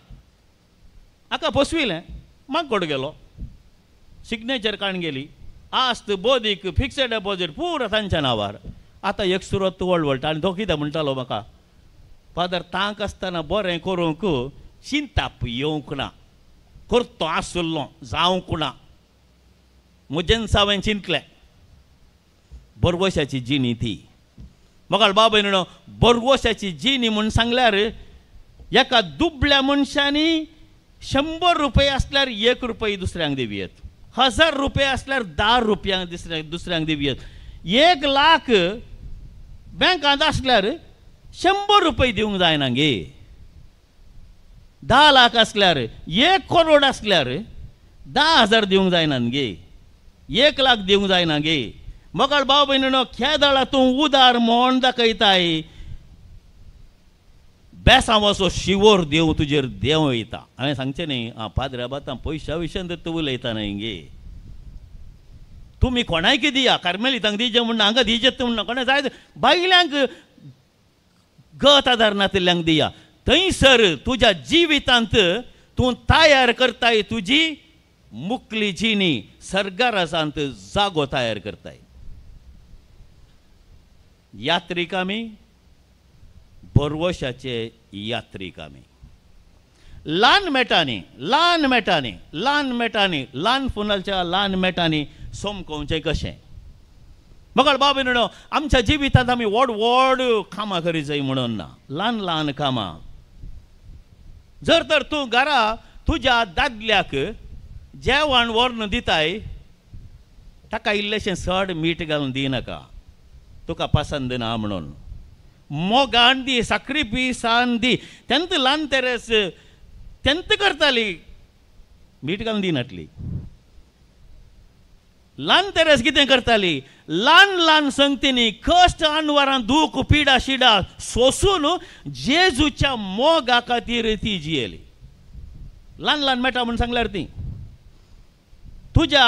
हाका बसविलें, म्हाका कोड गेलो, सिग्नेचर काडून गेली. आस्त बोदीक फिक्स्ड डेपॉझीट पुरो तांच्या नांवार. आतां एक सुरत वळवळटा आनी तो कितें म्हणटालो म्हाका, फादर तांक आसतना बरें करूंक चिंताप येवंक ना, करतो आसुल्लो जावंक ना. म्हजेंच हांवें चिंतलें बरवशाची जिणी ती. म्हाका बाबा न्हू बरवशाची जिणी म्हूण सांगल्यार एका दुबळ्या मनशांनी 100 रुपये आसल्यार 1 रुपया दुसऱ्यांक दिवयेत, 1000 रुपये आसल्यार 10 रुपयांक दुसऱ्यांक दिवयेत, 1 लाख बँकांत आसल्यार 100 रुपये दिवंक जायना गे. 10 लाख आसल्यार 1 करोड आसल्यार 10,000 दिवंक जायना गे, 1 लाख दिवंक जायना गे. मोगाळ भाव भयणीनो, खेदाळा तूं उदार म्हण दाखयताय, बेसांवाचो शिवोर देव तुजेर देव येता. हांवें सांगचें न्ही, पाद्र्या बातां पयशा विशयान तूं उलयता न्हय गे. तुमी कोणायक दिया, कार्मेलितांक दिजे म्हण हांगा दिजेत म्हण कोणा जाय बायल्यांक गत आदार नातिल्ल्यांक दिया. थंयसर तुज्या जिवितांत तूं तयार करताय तुजी मुकली जिणी, सर्गारासांत जागो तयार करताय. यात्रीक आमी, बरवशाचे यात्रीक आमी. ल्हान मेटांनी ल्हान मेटांनी ल्हान मेटांनी ल्हान फुलांच्या ल्हान मेटांनी सोमकोवचें कशें? म्हाका बाबा न्हू, आमच्या जिवितांत आमी व्हड व्हड कामां करी जाय म्हणून ना, ल्हान ल्हान कामां. जर तर तूं घरा तुज्या दादल्याक जेवण व्हरून दिताय, ताका इल्लेशें चड मीठ घालून दिनाका, तुका पसंद ना म्हणून. मोगान दी, साकरी पिसान दी. तेंत ल्हान तेरेस तेंत करताली, मीठ घालून दिनातली. ल्हान तेरेस कितें करताली? ल्हान ल्हान संगतींनी कश्ट आनवरां दूख पिडा शिडा सोसून जेजूच्या मोगा खातीर ती जियेली. ल्हान ल्हान मेटा म्हूण सांगल्यार ती. तुज्या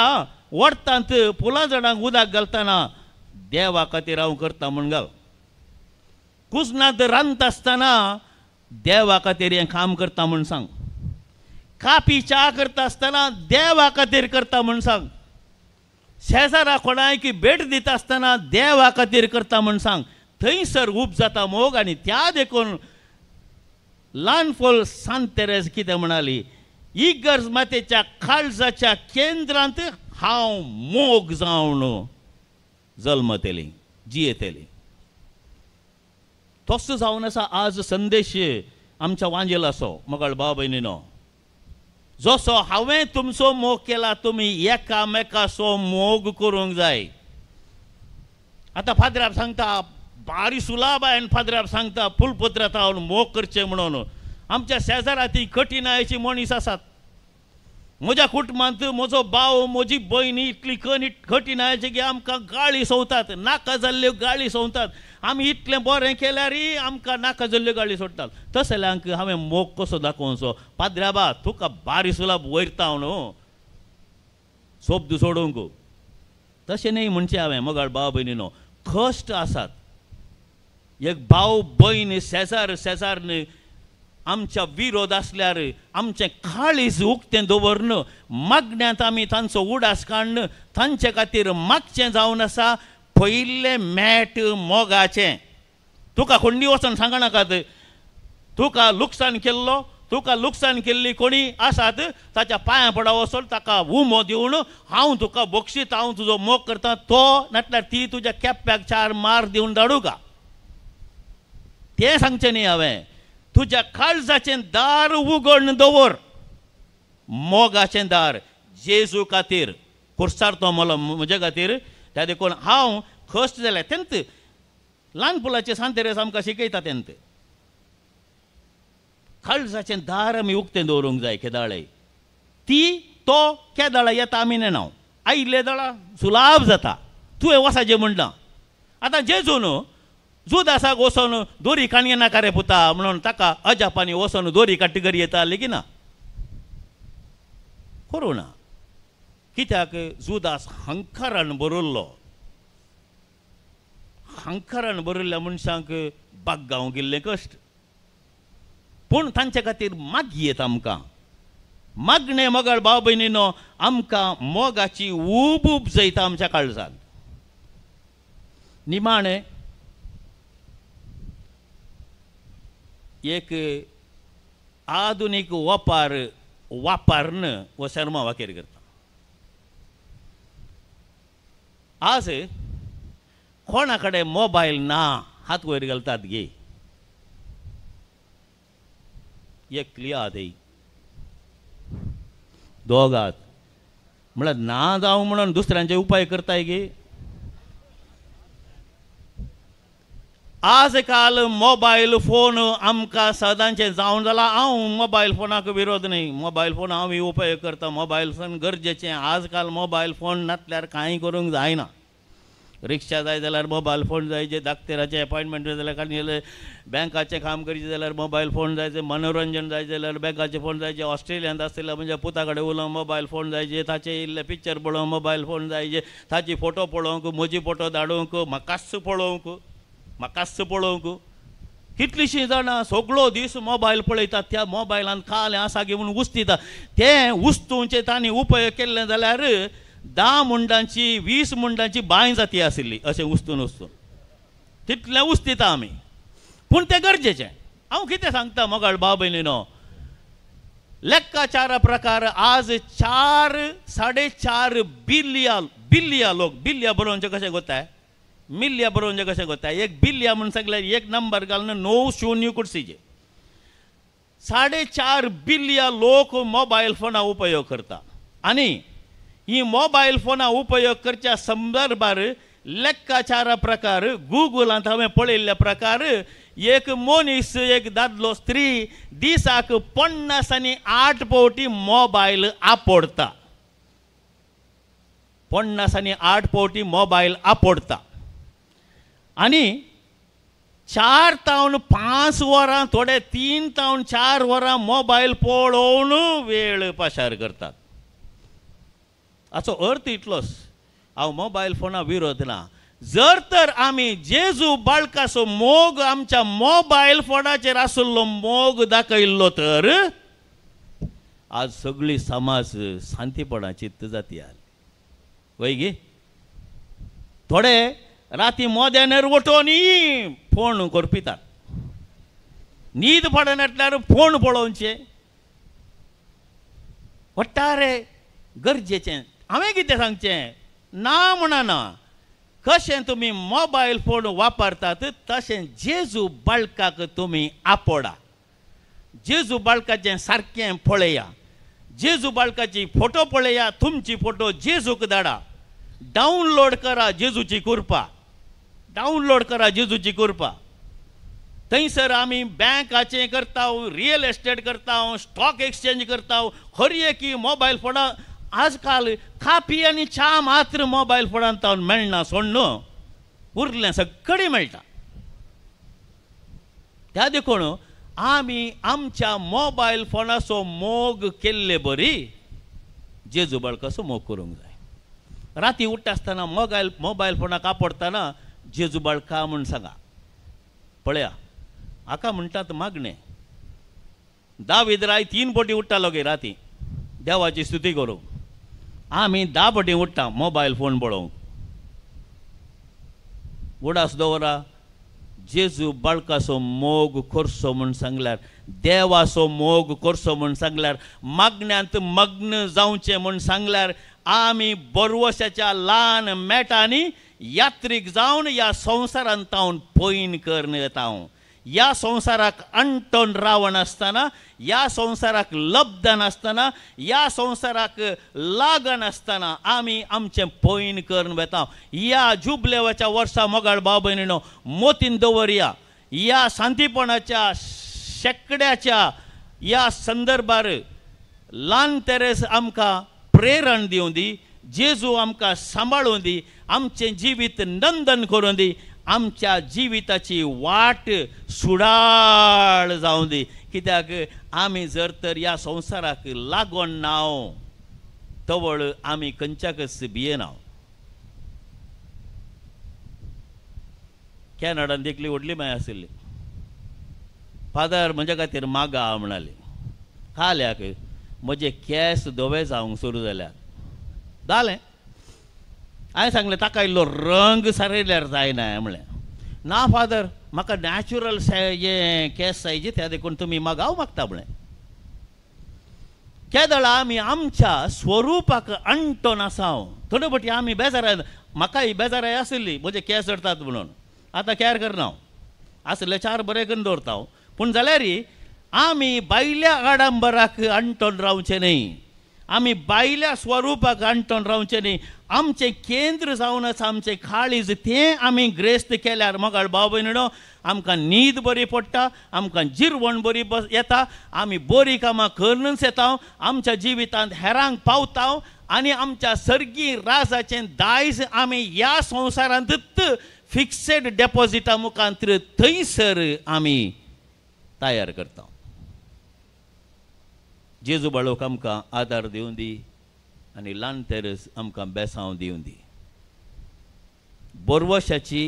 वडतांत फुलां झाडांक उदक घालतना देवा खातीर हांव करता म्हूण घाल. कुजनांत रांदता आसतना देवा खातीर हें काम करता म्हूण सांग. कापी च्या करता आसतना देवा खातीर करता म्हूण सांग. शेजारा कोणाक भेट दिता आसतना देवा खातीर करता म्हण सांग, थंयसर उब जाता मोग. आनी त्या देखून ल्हानपोल सांत तेरेज कितें म्हणाली, इगर्ज मातेच्या काळजाच्या केंद्रांत हांव मोग जावन जल्मतली, जियेतली. तसो जावन आसा आज संदेश आमच्या वांजेलाचो. मोगाळ भाव भयणीनो, जसो हांवें तुमचो मोग केला, तुमी एकामेकाचो मोग करूंक जाय. आतां फादराक सांगता बारी सुलाभ आहे, फादराक सांगता फुलपत्रात हांव मोग करचें म्हणून. आमच्या शेजारांत कठीणायची मनीस आसात. म्हज्या कुटुंबांत म्हजो भाव, म्हजी भयण इतली कठीणायची की आमकां गाळी सोंवतात, नाका जाल्ल्यो गाळी सोंवतात. आमी इतलें बरें केल्यारय आमकां नाका जाल्ल्यो गाळी सोडटात. तसल्यांक हांवें मोग कसो दाखोवचो? पाद्र्या बा, तुका बारी सुलाभ वयरता हांव न्हू, सोबद सोडूंक. तशें न्ही म्हणचें हांवें. मोगाळ भाव भयणीनो, कश्ट आसात. एक भाव भयण शेजारन आमच्या विरोध आसल्यार आमचें काळीज उक्तें दवरन, मागण्यांत आमी तांचो उडास काडन तांचे खातीर मागचें जावन आसा पयलें मेट मोगाचें. तुका कोणी वचून सांगनाकात तुका लुकसाण केल्लो, तुका लुकसाण केल्ली कोणी आसात ताच्या पांयां पडा वचून ताका उमो दिवन हांव तुका बक्षीत, हांव तुजो मोग करता. तो नाटल्यार ती तुज्या केप्याक 4 मार दिवन धाडूं का? तें सांगचें न्ही हांवें. तुज्या काळजाचें दार उगडून दवर, मोगाचें दार. जेजू खातीर कुर्सार तो मोलो म्हजे खातीर. त्या देखून हांव कश्ट जालें तेंत ल्हानपणाचे सांत तेरेज आमकां शिकयता. तेंत काळजाचें दार आमी उक्तें दवरूंक जाय. केदाळे ती तो केदाळा येता आमी नेनाव, आयिल्ले दाळा सुलाभ जाता. तुवें वसाचें म्हणटा. आतां जेजू न्हू जुदासाक वचोन दोरी काणये नाका रे पुता म्हणून ताका अजापांनी वचोन दोरी काडटी करी येता लेगीत ना, करूं ना. कित्याक जुदास हंकारान बरयल्लो. हंकारान बरयल्ल्या मनशांक बाग्गांव गेल्लें कश्ट. पूण तांचे खातीर मागयेत आमकां. मागणें मोगाळ भाव भयणीनो, आमकां मोगाची उब जैता आमच्या काळजांत. निमाणें एक आधुनीक वापरन वो शर्मा वाकेर करता. आज कोणा कडेन मोबायल ना हात वयर घालतात गे. एकली आदय दोगात म्हळ्यार ना जावं म्हणून दुसऱ्यांचे उपाय करताय गे. आज काल मोबायल फोन आमकां सदांचें जावन जाला. हांव मोबायल फोनाक विरोध न्ही. मोबायल फोन हांव उपयोग करता. मोबायल फोन गरजेचें. आज काल मोबायल फोन नासल्यार कांय करूंक जायना. रिक्षा जाय जाल्यार मोबायल फोन जाय. जे दाक्तराचें अपॉयंटमेंट जाय जाल्यार काडलें. बँकाचें काम करचें जाल्यार मोबायल फोन जाय. मनोरंजन जाय जाल्यार बँकाचें फोन जाय. ऑस्ट्रेलियांत आसतलें म्हणजे पुता कडेन उलोवंक मोबायल फोन जाय. ताचें इल्लें पिक्चर पळोवंक मोबायल फोन जाय. ताची फोटो पळोवंक, म्हजी फोटो धाडूंक, म्हाकाच पळोवंक. कितलींशीं जाणां सगळो दीस मोबायल पळयतात. त्या मोबायलांत काल आसा गे म्हणून उस्तिता. तें उस्तूंचें तांणी उपयोग केल्लें जाल्यार 10 मुंडांची 20 मुंडांची बांय जाती आशिल्ली. अशें उस्तून तितलें उस्तिता आमी. पूण तें गरजेचें. हांव कितें सांगता मोगाळ भाव भयणीनो, लेक्काचारा प्रकार आज 4-4.5 बिलिया लोक. बिलिया बरोवचें कशें कोत्ताय, मिलिया बरोवचें कशें कोत्ताय. 1 बिलिया म्हणून सांगल्यार 1 नंबर घालून 9 शून्य कुडसीचे. 4.5 बिलिया लोक मोबायल फोना उपयोग करता. आनी ही मोबायल फोना उपयोग करच्या संदर्भार लेक्काचारा प्रकार गुगलांत हांवें पळयल्ल्या प्रकार एक मनीस, एक दादलो, स्त्री दिसाक 50 फावटी मोबायल आपोडता. 50 फावटी मोबायल आपोडता. आनी 4 तावन 5 वरां, थोडे 3 तावन 4 वरां मोबायल पळोवन वेळ पाशार करतात. हाचो अर्थ इतलोच, हांव मोबायल फोना विरोध ना. जर तर आमी जेजू बाळकाचो मोग आमच्या मोबायल फोनाचेर आशिल्लो मोग दाखयल्लो तर आज सगळी समाज शांतीपणाची जाती आली. वय गे थोडे राती मोद्यानेर वटोन फोन करपितात न्हीद पडनातल्यार फोन पळोवचे ಒಟ್ಟಾರೆ गरजेचें हांवें कितें सांगचें ना म्हणना कशें तुमी मोबायल फोन वापरतात तशें जेजू बाळकाक तुमी आपडा जेजू बाळकाचें सारकें पळया जेजू बाळकाची फोटो पळया तुमची फोटो जेजूक धाडा डावनलोड करा जेजूची कृपा डावनलोड करा जेजूची कृपा थंयसर आमी बँकाचें करता रियल एस्टेट करता स्टॉक एक्सचेंज करता हर एक मोबायल फोना आजकाल काफी आनी च्या मात्र मोबायल फोनांत मेळना सोड न्हू उरलें सगळें मेळटा त्या देखून आमी आमच्या मोबायल फोनाचो मोग केल्ले बरी जेजू बाळकाचो मोग करूंक जाय राती उठ्ठा आसतना मोबायल फोनाक आपडतना जेजू बाळका म्हूण सांगा पळया हाका म्हणटात मागणे दावीद राय 3 फावटी उठ्ठालो गे राती देवाची स्तुती करूंक आमी 10 फावटी उठ्ठा मोबायल फोन पळोवंक उडास दवरा जेजू बाळकाचो मोग करचो म्हूण सांगल्यार देवाचो मोग करचो म्हूण सांगल्यार मागण्यांत मग्न जावचें म्हूण सांगल्यार आमी बरवशाच्या ल्हान मेटांनी यात्रीक जावन ह्या संवसारांत तावन पयन करन येता ह्या संवसाराक अंटोन रावण आसतना ह्या संवसाराक लब्धन आसतना ह्या संवसाराक लागन आसतना आमी आमचें पयन करून वेता ह्या जुबलेवाच्या वर्सा मोगाळ भाव भयणीनो मोतीन दवरया ह्या शांतीपणाच्या शेकड्याच्या ह्या संदर्भार ल्हान तेरेस आमकां प्रेरण दिवं दी जेजू आमकां सांबाळूं दी आमचें जिवीत नंदन करूं दी आमच्या जिविताची वाट सुडाळ जावं दी कित्याक आमी जर तर ह्या संवसाराक लागोन नाव तवळ आमी खंयच्याकच भियेना कॅनडांत एकली व्हडली माय आशिल्ली फादर म्हज्या खातीर मागा म्हणाली खाल्याक म्हजे केस धवे जावंक सुरू जाल्यात जालें हांवें सांगलें ताका इल्लो रंग सारयल्यार जायना म्हणलें ना फादर म्हाका नॅचरल हे केस जायचे त्या देखून तुमी मागाव मागता म्हळें केदळा आमी आमच्या स्वरुपाक अंटोन आसाव थोडे फावटी आमी बेजाराय म्हाकाय बेजाराय आशिल्ली म्हजे केस झडटात म्हणून आतां कॅर करना हांव आसले 4 बरे करून दवरता हांव पूण जाल्यार आमी बायल्या आडंबराक अंटोन रावचें न्ही आमी बायल्या स्वरुपाक अंटोन रावचें न्ही आमचें केंद्र जावनच आमचें काळीज तें आमी ग्रेस्त केल्यार मोगाळ भाव भयणीनो आमकां न्हीद बरी पडटा आमकां जिरवण बरी येता आमी बरी कामां करूनच येता आमच्या जिवितांत हेरांक पावता आनी आमच्या सर्गी राजाचें दायज आमी ह्या संवसारांतच फिक्सेड डेपॉजिटा मुखांतर थंयसर आमी तयार करता जेजू बाळोक आमकां आदार दिवं दी आनी ल्हान तेरेस आमकां बेसांव दिवं दी बरवशाची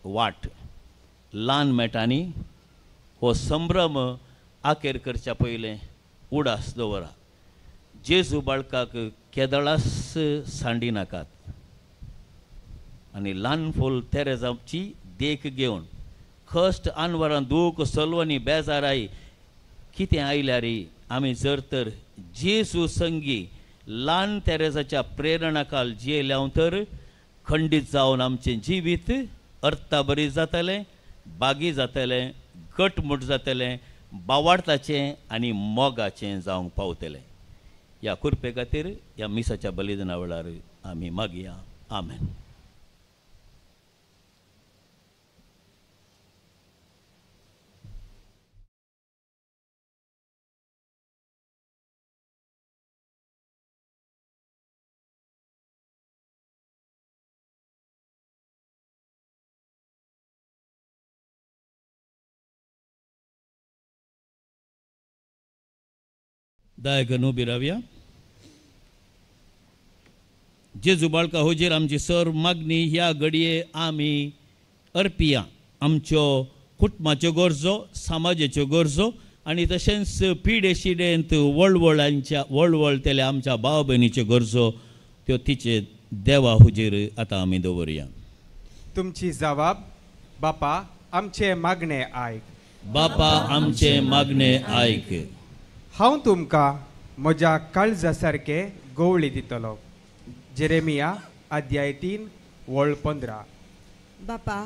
वाट ल्हान मेटांनी हो संभ्रम आखेर करच्या पयलें उडास दवरा जेजू बाळकाक केदळास सांडी नाकात आनी ल्हान फूल तेरेजाची देख घेवन कश्ट आनवरां दूख सलवनी बेजाराई कितें आयल्यार आमी जर तर जेजू संगी ल्हान तेरेजाच्या प्रेरणाकाल जियेल्या तर खंडीत जावन आमचें जिवीत अर्था बरी जातलें बागी जातलें घटमूट जातलें बावार्थाचें आनी मोगाचें जावंक पावतलें ह्या कृपे खातीर ह्या मिसाच्या बलिदाना वेळार आमी मागया आमेन दायकन उबी रावया जेजू बाळका होजेर आमची सर्व मागणी ह्या घडये आमी अर्पिया आमच्यो कुटुंबाच्यो गरजो समाजाच्यो गरजो आनी तशेंच पिडे शिडेंत वळवळतेल्या आमच्या भाव भयणीच्यो गरजो त्यो तिचे देवा हुजेर आतां आमी दवरया तुमची जबाब, बापा आमचे मागणे आयक. बापा आमचे मागणे आयक. हांव तुमकां म्हज्या काळजा सारके गवळी दितलो. जेरेमिया अध्याय 3 वळ 15. बापा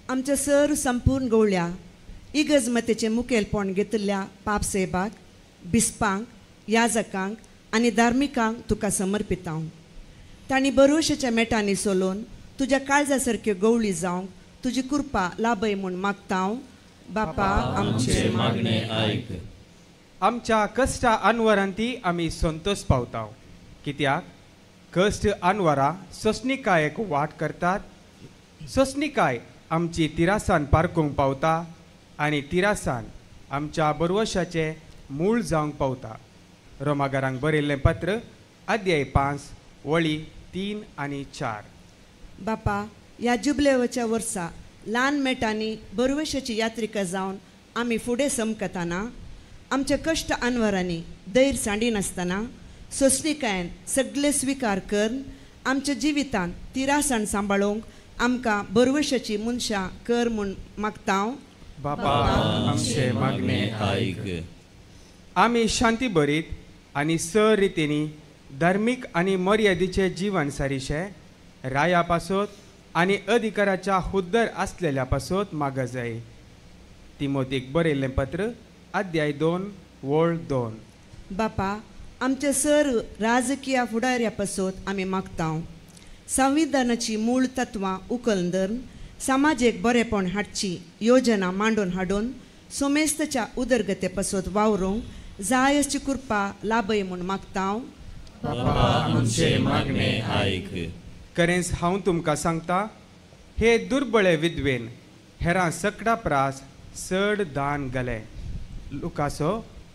आमच्या सर संपूर्ण गवळ्या इगजमतेचे मुखेलपण घेतिल्ल्या पापसेबाक, बिस्पांक, याजकांक आनी धार्मिकांक तुका समर्पित हांव. तांणी बरोवशेच्या मेटांनी सोलोवन तुज्या काळजा सारक्यो गवळी जावंक तुजी कृपा लाभय म्हूण मागता हांव. बापा आमचे मागणे आयक. आमच्या कश्टा अनवरांती आमी संतोष पावता. कित्याक कश्ट अनवरां सोंसणीकायेक वाट करतात. सोंसणीकाय आमची तिरासान पारखूंक पावता आनी तिरासान आमच्या बरवशाचे मूळ जावंक पावता. रोमाकारांक बरयल्लें पत्र अध्याय 5 वळी 3 आनी 4. बापा ह्या जुबलेवच्या वर्सा ल्हान मेटांनी बरवशाची यात्रिका जावन आमी फुडें समकताना आमच्या कश्ट अनवरांनी दैर सांडिनासतना सोंसणीकायेन सगळे स्विकार करून आमच्या जिवितांत तिरासाण सांबाळूंक आमकां बरवशाची मनशां कर म्हूण मागता हांव. बापा आमचे मागणे आयक. आमी शांती बरीत आनी सर रितींनी धार्मीक आनी मर्यादेचे जीवन सारिशे राया पासत आनी अधिकाराच्या हुद्दर आसलेल्या पासत माग जाय. तिमोथीक बरयल्लें पत्र अध्याय 2 वळ 2. बापा आमचे सर राजकीय फुडाऱ्या पासत आमी मागता हांव. संविधानाची मूळ तत्वां उखलून धरून समाजीक बरेपण हाडची योजना मांडून हाडून सोमेस्तच्या उदरगते पासत वावरूंक जाय अशी कृपा लाभय म्हूण मागता हांव. आमचे मागणे आयक. खरेंच हांव तुमकां सांगता, हे दुर्बळे विद्वेन हेरां सकडा प्रास चड दान घाले. लुकासो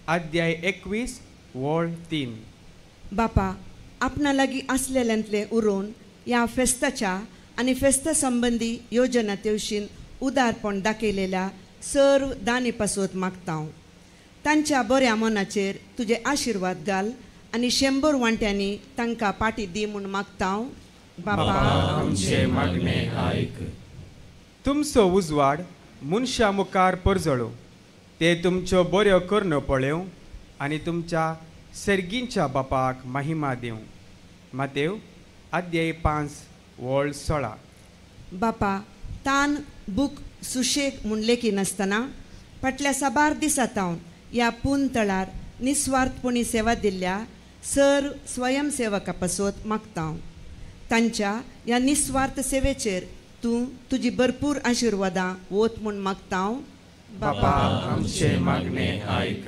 अध्याय 21 वळ 3. बापा आपणा लागीं आसलेल्यांतले उरोवन ह्या फेस्ताच्या आनी फेस्ता संबंदी योजना तेवशीन उदारपण दाखयलेल्या सर्व दानी पासत मागता हांव. तांच्या बऱ्या मनाचेर तुजे आशिर्वाद घाल आनी 100 वांट्यांनी तांकां पाटी दी म्हूण मागता हांव. बापा आमचे मागणे आयक. तुमचो उजवाड मनशा मुखार परजळो. ते तुमच्यो बऱ्यो कर्ण पळेव आनी तुमच्या सर्गींच्या बापाक महिमा दिवं. मातेव अध्याय 5 वळ 16. बापा तान बूक सुशेग म्हूण लेखी नासतना फाटल्या साबार दिसांतावन ह्या पून तळार निस्वार्थपणी सेवा दिल्ल्या सर स्वयंसेवका पासत मागता हांव. तांच्या ह्या निस्वार्थ सेवेचेर तूं तुजी भरपूर आशिर्वादां वोत म्हूण मागता हांव. बापा आमचे मागणे आयक.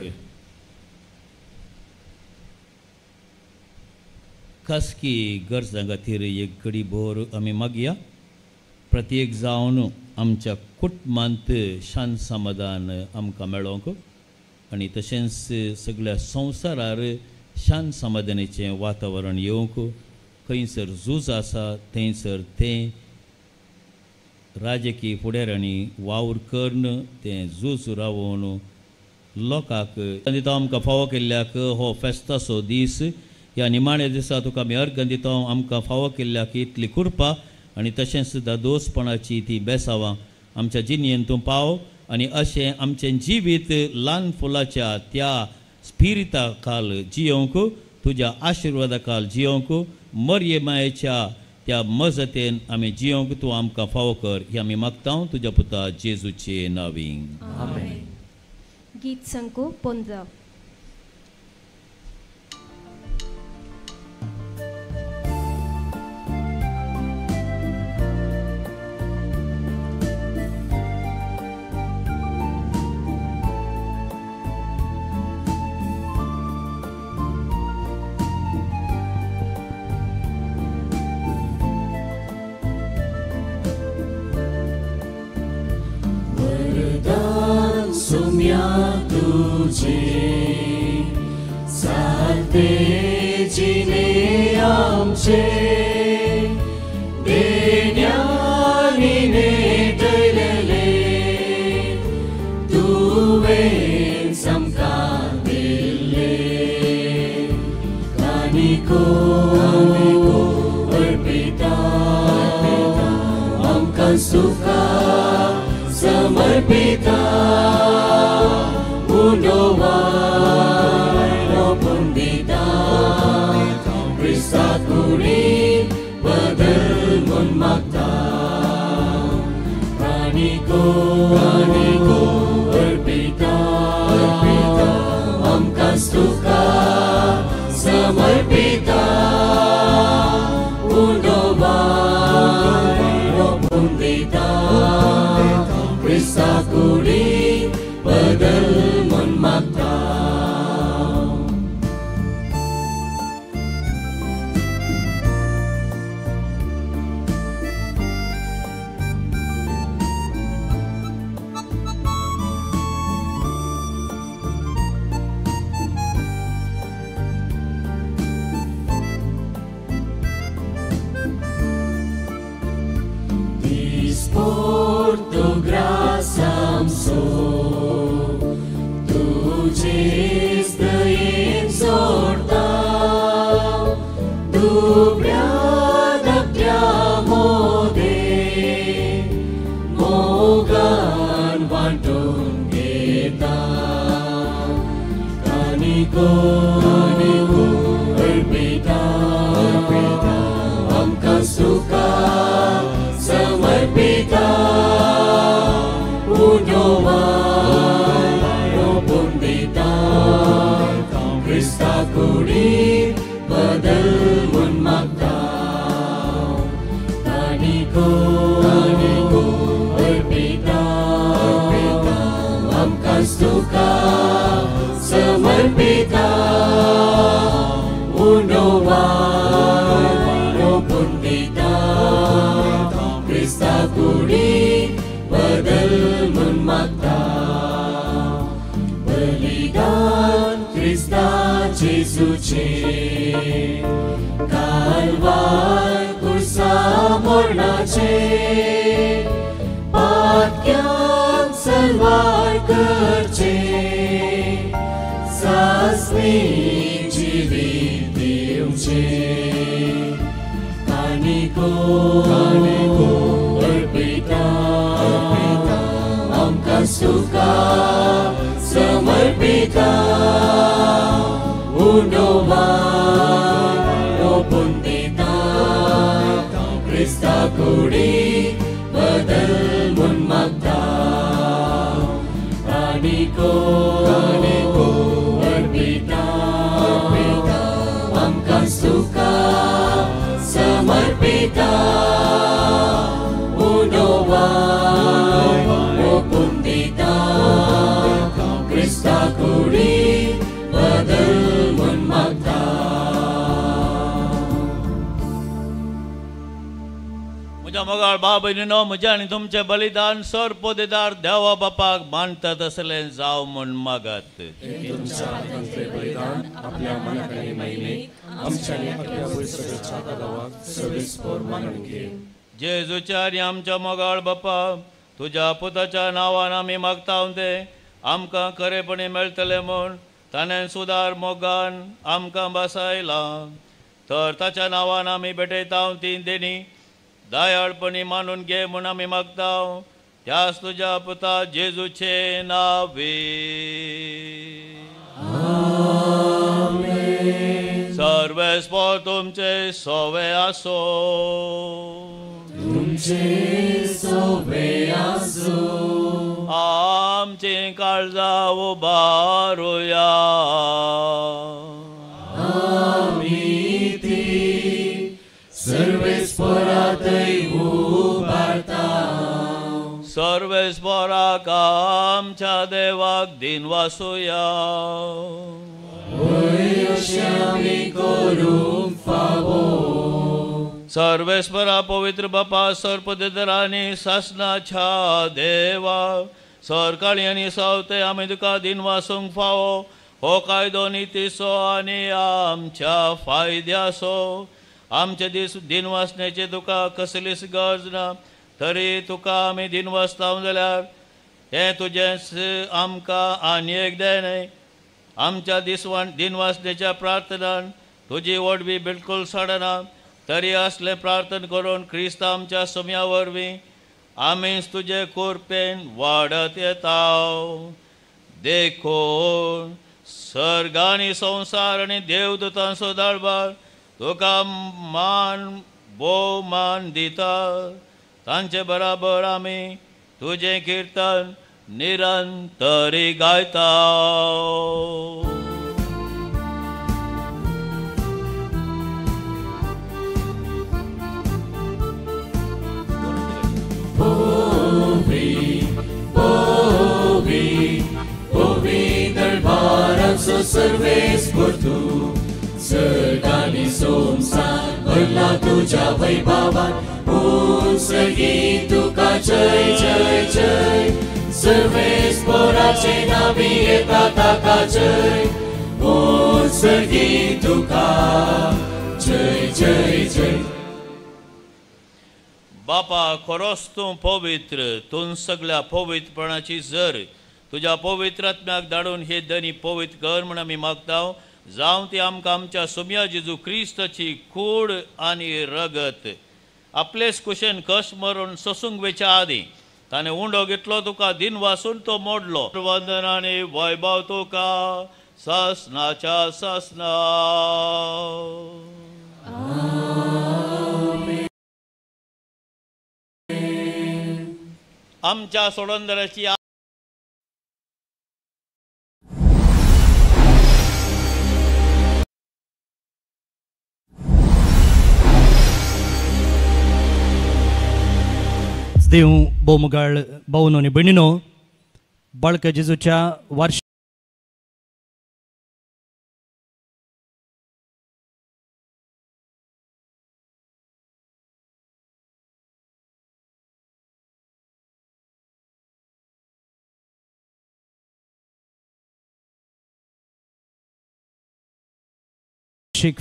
खासगी गरजां खातीर एक घडी भोर आमी मागया. प्रत्येक जावन आमच्या कुटुंबांत शांत समाधान आमकां मेळोंक आनी तशेंच सगळ्या संवसारार शांत समाधानाचें वातावरण येवंक. खंयसर झूज आसा थंयसर तें राजकीय फुडाऱ्यांनी वावर करून तें झूज रावोवन लोकांक दिता. आमकां फावो केल्ल्याक हो फेस्ताचो दीस ह्या निमाण्या दिसा तुका आमी अर्घ दिता. आमकां फावो केल्ल्याक इतली कृपा आनी तशेंच सुद्दां दोसपणाची ती बेसावां आमच्या जिणेंत तूं पाव आनी अशें आमचें जिवीत ल्हान फुलाच्या त्या स्पिरिता खाल जियोंक, तुज्या आशिर्वादा खाल जियोंक, मर्यमायेच्या त्या मजतेन आमी जियोंक तूं आमकां फावो कर. ही आमी मागता तुज्या पुता जेजूचे नांवीं. आमेन. गीत संको 15. साते जिने आमचे देण्यानी नेटलेले तुवें समकां दिल्ले कानिको अर्पिता आमकां Ești dăin sortau, dubrea daptea mode, mogan banton kita, kaniko berbeda, amkan suka semerbeda, unyoman maupun beda, Krista kuri bedelmun maktau, kaniko berbeda, amkan suka semerbeda, unyoman maupun beda, Krista kuri bedelmun maktau, belidan Krista Jesuce, Kalvar kursa mornace, patkyam salvar kerce, sasni jivit diumce, kaniko berbeda, amkan suka semerbeda, unyoman maupun beda, Krista kuri bedelmun maktau, kaniko berbeda, amkan suka semerbeda, unyoman maupun beda, Krista kuri bedelmun maktau. म्हज्या मोगाळ भाव भयणीनो, म्हजे आनी तुमचें बलिदान सरपोदेदार देवा बापाक मानता तसलें जाव म्हूण मागात. बलिदान आपल्या मनाकडे महिमेक आमच्या आणि आपल्या सगळ्याच्या गावाक सर्वेस्पर मानून घे. जेजूच्या आनी आमच्या मोगाळ बापा, तुज्या पुताच्या नांवान आमी मागता ते आमकां खरेपणी मेळटले म्हूण ताणें सुदार मोगान आमकां बसायला. तर ताच्या नांवान आमी भेटयता ती देणी दयाळपणी मानून घे म्हूण आमी मागता. त्याच तुज्या पुता जेजूचे नावे. सर्वेस्पर तुमचे सोवे आसो. तुमचे सोवे आसो. आमची काळजां उबारुया. आमी ती सर्वेस्परातय उबारता. सर्वेस्पराक आमच्या देवाक दिन वासुया. आमी करूंक फावो. सर्वेस्परा पवित्र बापा, सरपदेदारांनी शासनाच्या देवा, सरकाळी आनी सावते आमी तुका दिन वासूंक फावो. हो कायदो नितीचो आनी आमच्या फायद्याचो. आमचे दीस दिन वासण्याची तुका कसलीच गरज ना. तरी तुका आमी दिन वासता जाल्यार हें तुजें आमकां आनी एक देणें. आमच्या दिन वासण्याच्या प्रार्थनान तुजी वडवी बिलकुल सडना. तरी असले प्रार्थना करून क्रिस्त आमच्या समया वरवीं आमीच तुजे कोरपेन वाडत येता. देखून सर्ग आनी संवसार आनी देवदूतांचो दरबार तुका मान दिता. तांचे बराबर आमी तुजें किर्तन निरंतरी गायता. सर्वेस तू सर्गानी संसार भरला तुझ्या वैभवान. उंचगी तुका जय जय जय. सर्वेस पोराचे नावी येता ताका जय. उंचगी तुका जय जय जय. बापा, खरोच तूं पवित्र. तूं सगळ्या पवित्रपणाची जर तुझ्या पवित्र आत्म्याक धाडून हे दनी पवित्र कर म्हण आमी मागता जावं ती आमकां आमच्या सोम्या जेजू क्रिस्ताची कूड आनी रगत आपलेच कुशेन कश मरून सोसूंक वेच्या आदी ताणें उंडो घेतलो तुका दिन वासून तो मोडलो वंदन आनी वैभव तुका सासनाच्या सासना आमच्या सोडंदराची देव बोमगाळ भाऊनो आणि बहिणीनो बाळका जेजूच्या वार्षिक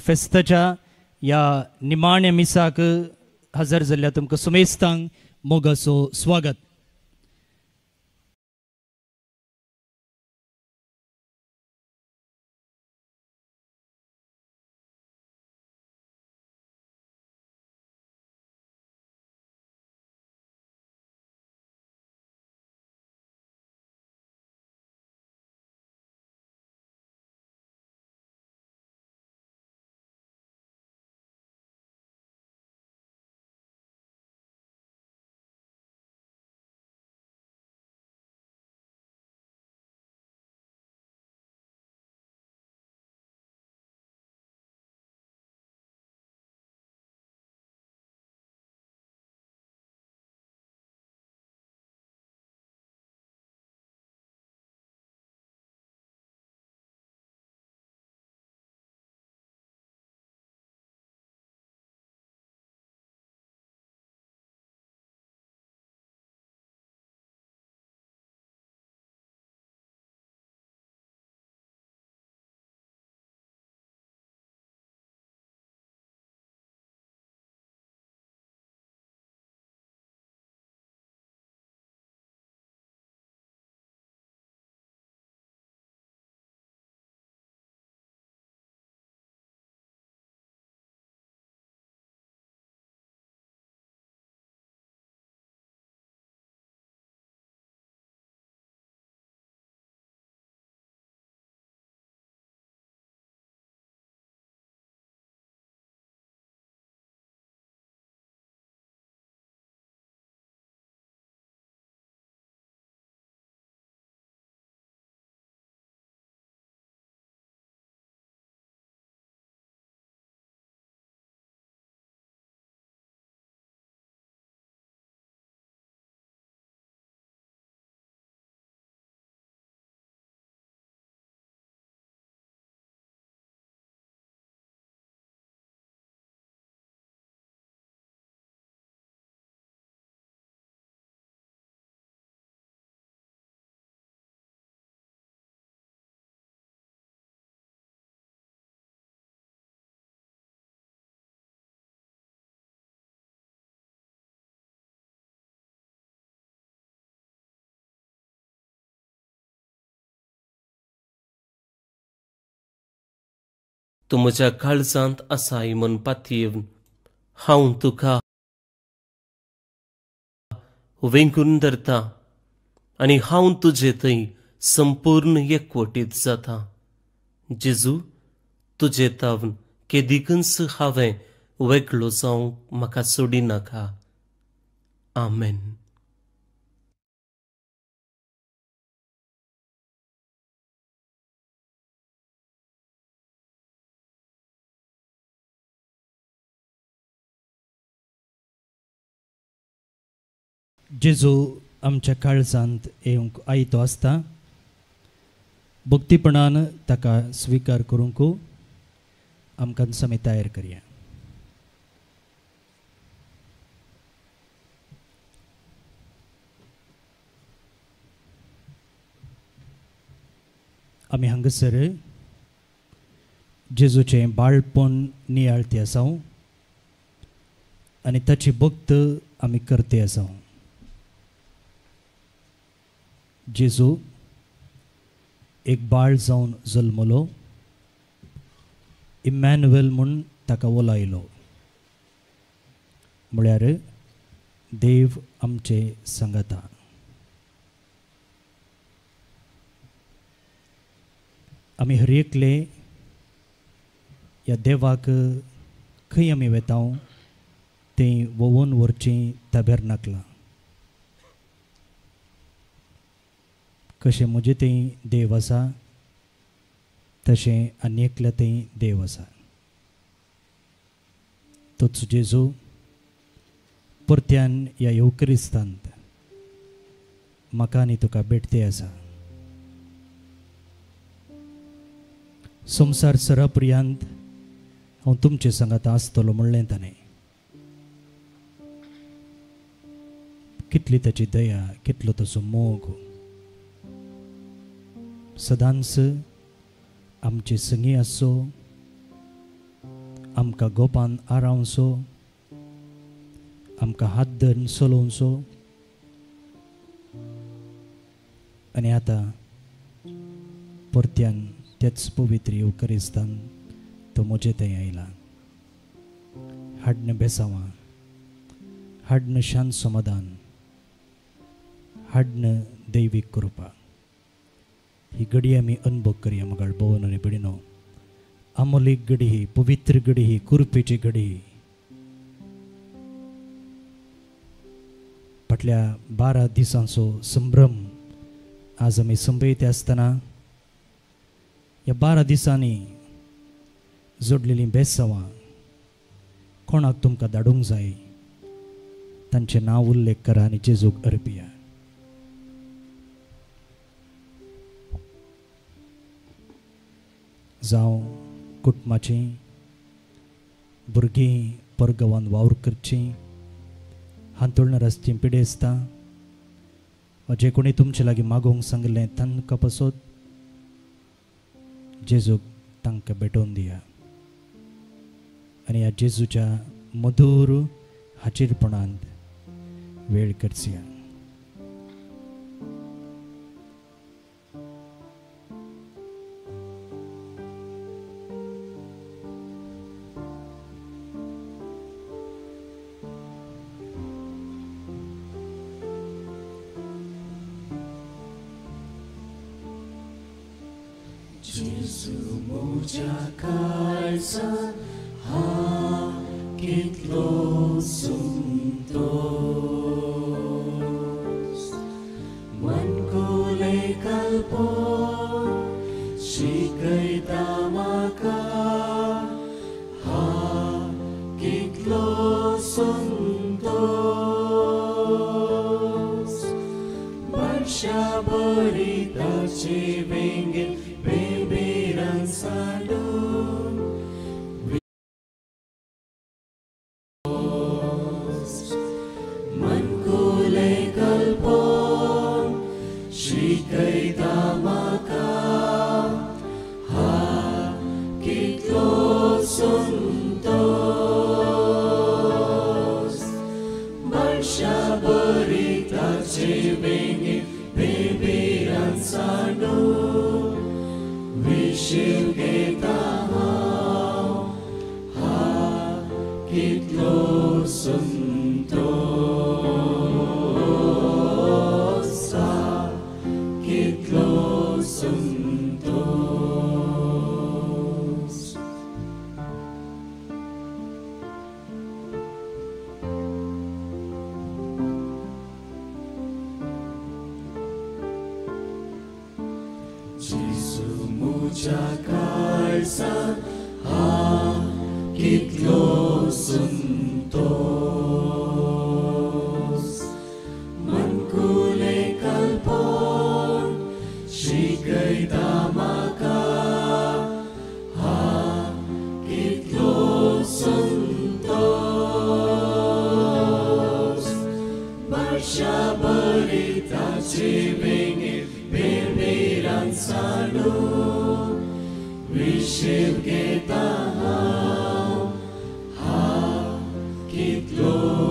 फेस्ताच्या या निमाण्या मिसाक हजर जाल्ल्या तुमकां सुमेस्तांक मोगाचो स्वागत. तूं म्हज्या काळजांत आसाय म्हूण पातयेवन हांव तुका वेंकून धरता आनी हांव तुजे थंय संपूर्ण एकवटीत जाता. जेजू तुजे तावन केदीकच हांवें वेगळो जावंक म्हाका सोडिनाका. आमेन. जेजू आमच्या काळजांत येवंक आयतो आसता. भक्तीपणान ताका स्विकार करूंक आमकां समे तयार करया. आमी हांगासर जेजूचें बाळपण नियाळते आसाव आनी ताची भक्त आमी करते आसाव. जेजू एक बाळ जावन जल्मलो. इमॅन्युएल म्हूण ताका उलयलो. म्हळ्यार देव आमचे सांगता. आमी हर एकले ह्या देवाक खंय आमी वेता तें वोवून व्हरचीं ताबेरनाकलां. कशें म्हजें तें देव आसा तशें आनी एकल्या तें देव आसा. तोच जेजू परत्यान ह्या येवकरिस्तांत म्हाका आनी तुका भेटते आसा. संवसार सरापर्यंत हांव तुमचे सांगात आसतलो म्हणलें ताणें. कितली ताची दया, कितलो ताचो मोग सदांच आमचे संगी आसो, आमकां गोपान आरावसो, आमकां हात धरून चलोवचो. आनी आतां परत्यान तेच पवित्र येवकरिस्तान तो म्हजे थंय आयला. हाडन बेसांवां, हाडन शांत समाधान, हाडन दैवीक कृपा. ही घडी आमी अनुभव करया मगाळ भवन आनी बिडिनो. अमोलीक घडी ही, पवित्र घडी ही, कृपेची घडी ही. फाटल्या 12 दिसांचो संभ्रम आज आमी संभयते आसतना ह्या 12 दिसांनी जोडलेलीं बेसांवां कोणाक तुमकां धाडूंक जाय तांचें नांव उल्लेख करा आनी जेजूक अर्पिया. जावं कुटुंबाचीं, भुरगीं परगांवांत वावर करचीं, हांतोळणार आसचीं पिडेस्तां, वा जे कोणी तुमचे लागीं मागोवंक सांगलें तांकां पासत जेजूक तांकां भेटोवन दिया. आनी ह्या जेजूच्या मधुर हाजीरपणांत वेळ करचया. Jesu muja kalsan hakit losuntos man kulay kalpon sikay tamaka hakit losuntos barsha berita cibengin beberan sadun man kulay kalpon sikay tamaka hakit losuntos barsha berita cibengin beberan sadun Vishil Getahau Hakit losuntos Hakit losuntos Jesu muja kalsan hakit losuntos man kulay kalpon sikay tamaka hakit losuntos barsha berita cibengin beberan sadun Vishil Getahau hakit losuntos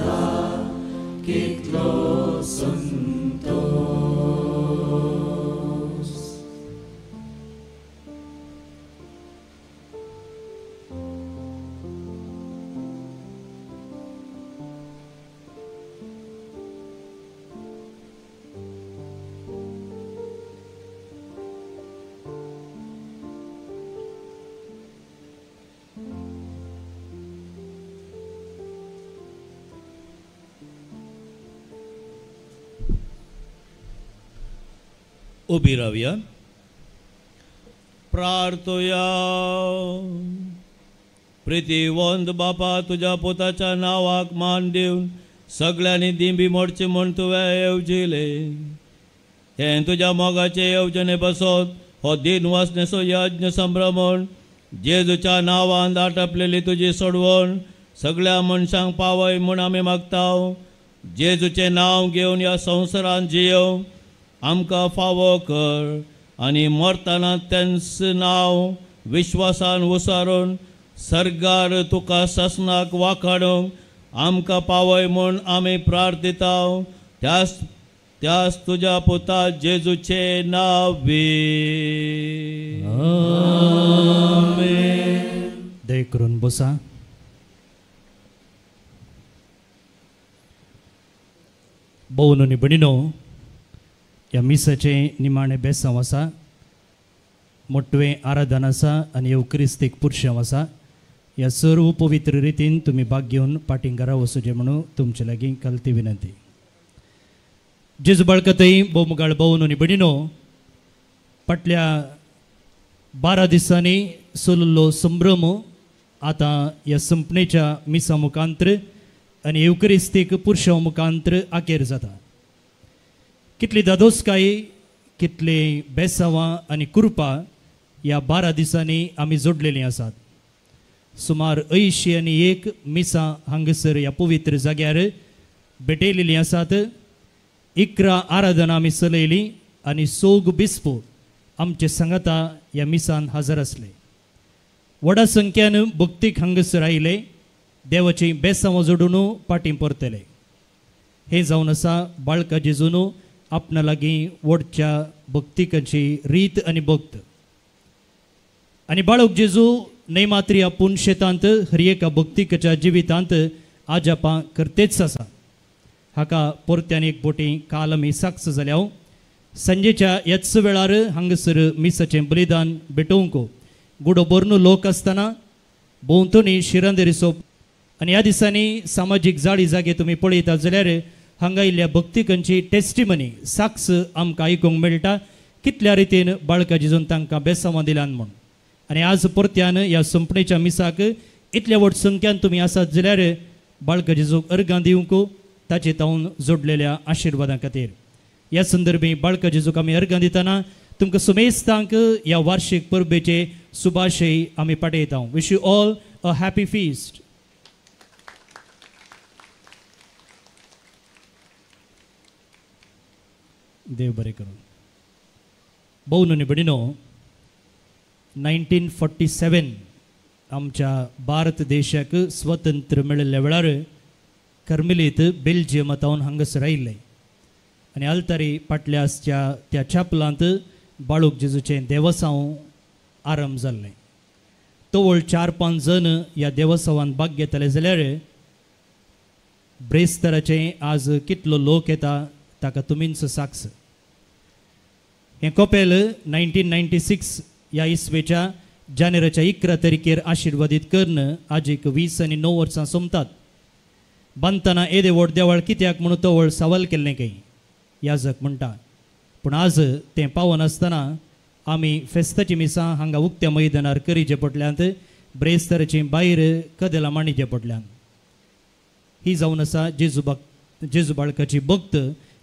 hakit losuntos उबी रावया. प्रार्थोया. प्रितीवंत बापा, तुझ्या पोताच्या नावाक मान देऊन सगळ्यांनी दिंबी मोडचे म्हण तुवें येवजिले. हे तुझ्या मोगाचे येवजणे बसोत हो दिन वाचनेचो यज्ञ संभ्रमण जेजूच्या नांवान आटपलेली तुजी सोडवण सगळ्या मनशांक पावय म्हूण आमी मागताव. जेजूचें नांव घेवन ह्या संवसारांत जियो आमकां फावो कर आनी मरतना तेंच नांव विश्वासान उसारून सर्गार तुका ससनाक वाखाणूंक आमकां पावय म्हूण आमी प्रार्थिताव. त्याच तुझ्या पुता जेजूचे नावे. दय करून बसा. भोवन आनी भयणीनो, ह्या मिसाचे निमाणें बेसांव आसा. मोठवें आराधन आसा आनी येवक्रिस्तीक पुरशेंव आसा. ह्या सर्व पवित्र रितीन तुमी भाग घेवन पाटिंगारा वचूचें म्हणून तुमचे लागीं कलती विनंती. जेजू बाळकतय बोमगाळ भोवन आनी भयणीनो, फाटल्या 12 दिसांनी चलिल्लो संभ्रम आतां ह्या संपणेच्या मिसा मुखांतर आनी येवक्रिस्तीक पुरशेंव मुखांतर आखेर जाता. कितली दादोसकाय, कितली बेसांवां आनी कृपा ह्या 12 दिसांनी आमी जोडलेलीं आसात. सुमार 81 मिसां हांगसर ह्या पवित्र जाग्यार भेटयलेलीं आसात. 11 आराधना आमी चलयलीं आनी 100 बिस्पो आमचे सांगाता ह्या मिसान हजर आसले. व्हडा संख्यान भक्तीक हांगसर आयले. देवाची बेसांवां जोडून पाटी परतले. हें जावन आसा बाळका जेजून आपणा लागीं व्हडच्या भक्तिकाची रीत आनी भक्त. आनी बाळक जेजू नैमात्री आपूण शेतांत हर एका भक्तिकाच्या जिवितांत आजापां करतेच आसा. हाका परत्यान एक बोटी काल आमी साक्ष जाल्या. संजेच्या ह्याच वेळार हांगसर मिसाचें बलिदान भेटोवंक गुडो बरनो लोक आसतना भोंवतणी शिरांदेरी सोप आनी ह्या दिसांनी सामाजीक जाळी जागे तुमी पळयतात जाल्यार हांगा आयिल्ल्या भक्तिकांची टेस्टिमनी साक्ष आमकां आयकूंक मेळटा कितल्या रितीन बाळका जेजून तांकां बेसांवां दिल्यान म्हूण. आनी आज परत्यान ह्या संपणेच्या मिसाक इतल्या व्हड संख्यान तुमी आसात जाल्यार बाळका जेजूक अर्गां दिवंक ताचे तावन जोडलेल्या आशिर्वादां खातीर. ह्या संदर्भी बाळका जेजूक आमी अर्गां दितना तुमकां सुमेस्तांक ह्या वार्षिक परबेचे सुभाशय आमी पाठयता. Wish you all a happy feast. देव बरें करूं. भोवन आनी भयणीनो, 1947 आमच्या भारत देशाक स्वतंत्र मेळिल्ल्या वेळार कर्मेलीत बेल्जियमांतावन हांगसर आयिल्ले आनी आल्तारी फाटल्या त्या चॅपलांत बाळूक जेजूचें देवसांव आरंभ जाल्लें. तवळ 4-5 जण ह्या देवसांवान भाग घेतले जाल्यार ब्रेस्तराचे आज कितलो लोक येता ताका तुमींच साक्ष. हें कोपेल 1996 ह्या इस्वेच्या जानेराच्या 11 तारखेर आशिर्वादीत करून आजीक 20 आनी 9 वर्सां सोंपतात. बांदतना येदे व्हड देवाळ कित्याक म्हणून तवळ सवाल केल्लें खंय याजक म्हणटा. पूण आज तें पावन आसतना आमी फेस्ताची मिसां हांगा उक्त्या मैदानार करीचे पडल्यांत ब्रेस्तराची भायर कदेलां मांडीचे पडल्यान. ही जावन आसा जेजू बाळकाची भक्त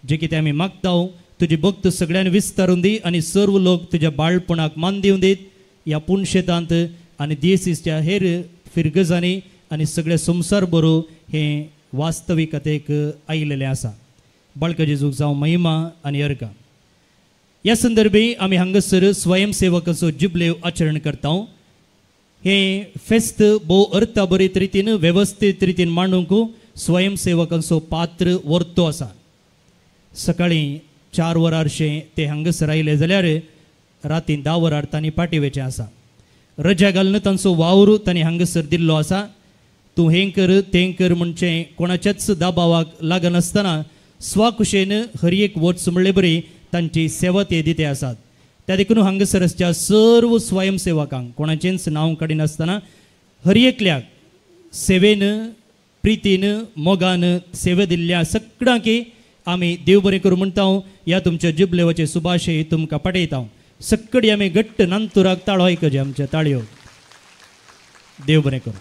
जे कितें आमी मागताव. तुजी भक्त सगळ्यांनी विस्तारून दी आनी सर्व लोक तुज्या बाळपणाक मान दिवन दीत ह्या पुणशेतांत आनी दियेसीसच्या हेर फिरगजांनी आनी सगळे संवसार बरो हें वास्तविकतेक आयिल्लें आसा. बाळका जेजूक जावं महिमा आनी अर्गां. ह्या संदर्भी आमी हांगसर स्वयंसेवकाचो जुबलेव आचरण करता. हें फेस्त भोव अर्थाभरीत रितीन वेवस्थीत रितीन मांडूंक स्वयंसेवकांचो पात्र वर्तो आसा. सकाळीं 4 वरांचें ते हांगसर आयले जाल्यार रातीन 10 वरार तांणी पाटिवेचें आसा. रजा घालून तांचो वावर तांणी हांगसर दिल्लो आसा. तूं हें कर तें कर म्हणचे कोणाच्याच दाबावाक लागनासतना स्वाकुशेन हर एक वच म्हणले बरी तांची सेवा ते दिते आसात. त्या देखून हांगसरच्या सर्व स्वयंसेवकांक कोणाचेंच नांव काडिनासतना हर एकल्याक सेवेन प्रितीन मोगान सेवे दिल्ल्या सगळ्यांक आमी देव बरें करूं म्हणटा ह्या तुमच्या जिबलेवाचे सुभाशे तुमकां पाठयता सक्कडी आमी घट्ट नांतुराक ताळो आयकचे आमच्या ताळयो देव बरें करूं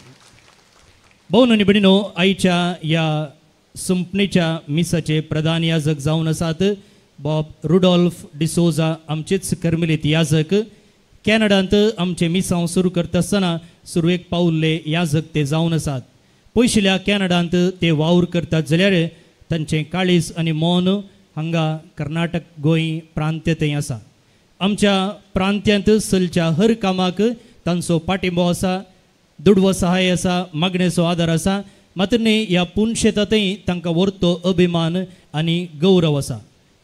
भोवन आनी भयणीनो आयच्या ह्या संपणेच्या मिसाचे प्रधान याजक जावन आसात बॉब रुडॉल्फ डिसोजा आमचेच कर्मिलीत याजक कॅनडांत आमचे मिसांव सुरू करता आसतना सुरवेक पावल्ले याजक ते जावन आसात पयशिल्ल्या कॅनडांत ते वावर करतात जाल्यार तांचें काळीज आनी मौन हांगा कर्नाटक गोंय प्रांत थंय आसा आमच्या प्रांत्यांत चलच्या हर कामाक तांचो पाठिंबो आसा दुडवो सहाय आसा मागणेचो आदार आसा मात्र न्ही ह्या पुणशेतांतय तांकां व्हरतो अभिमान आनी गौरव आसा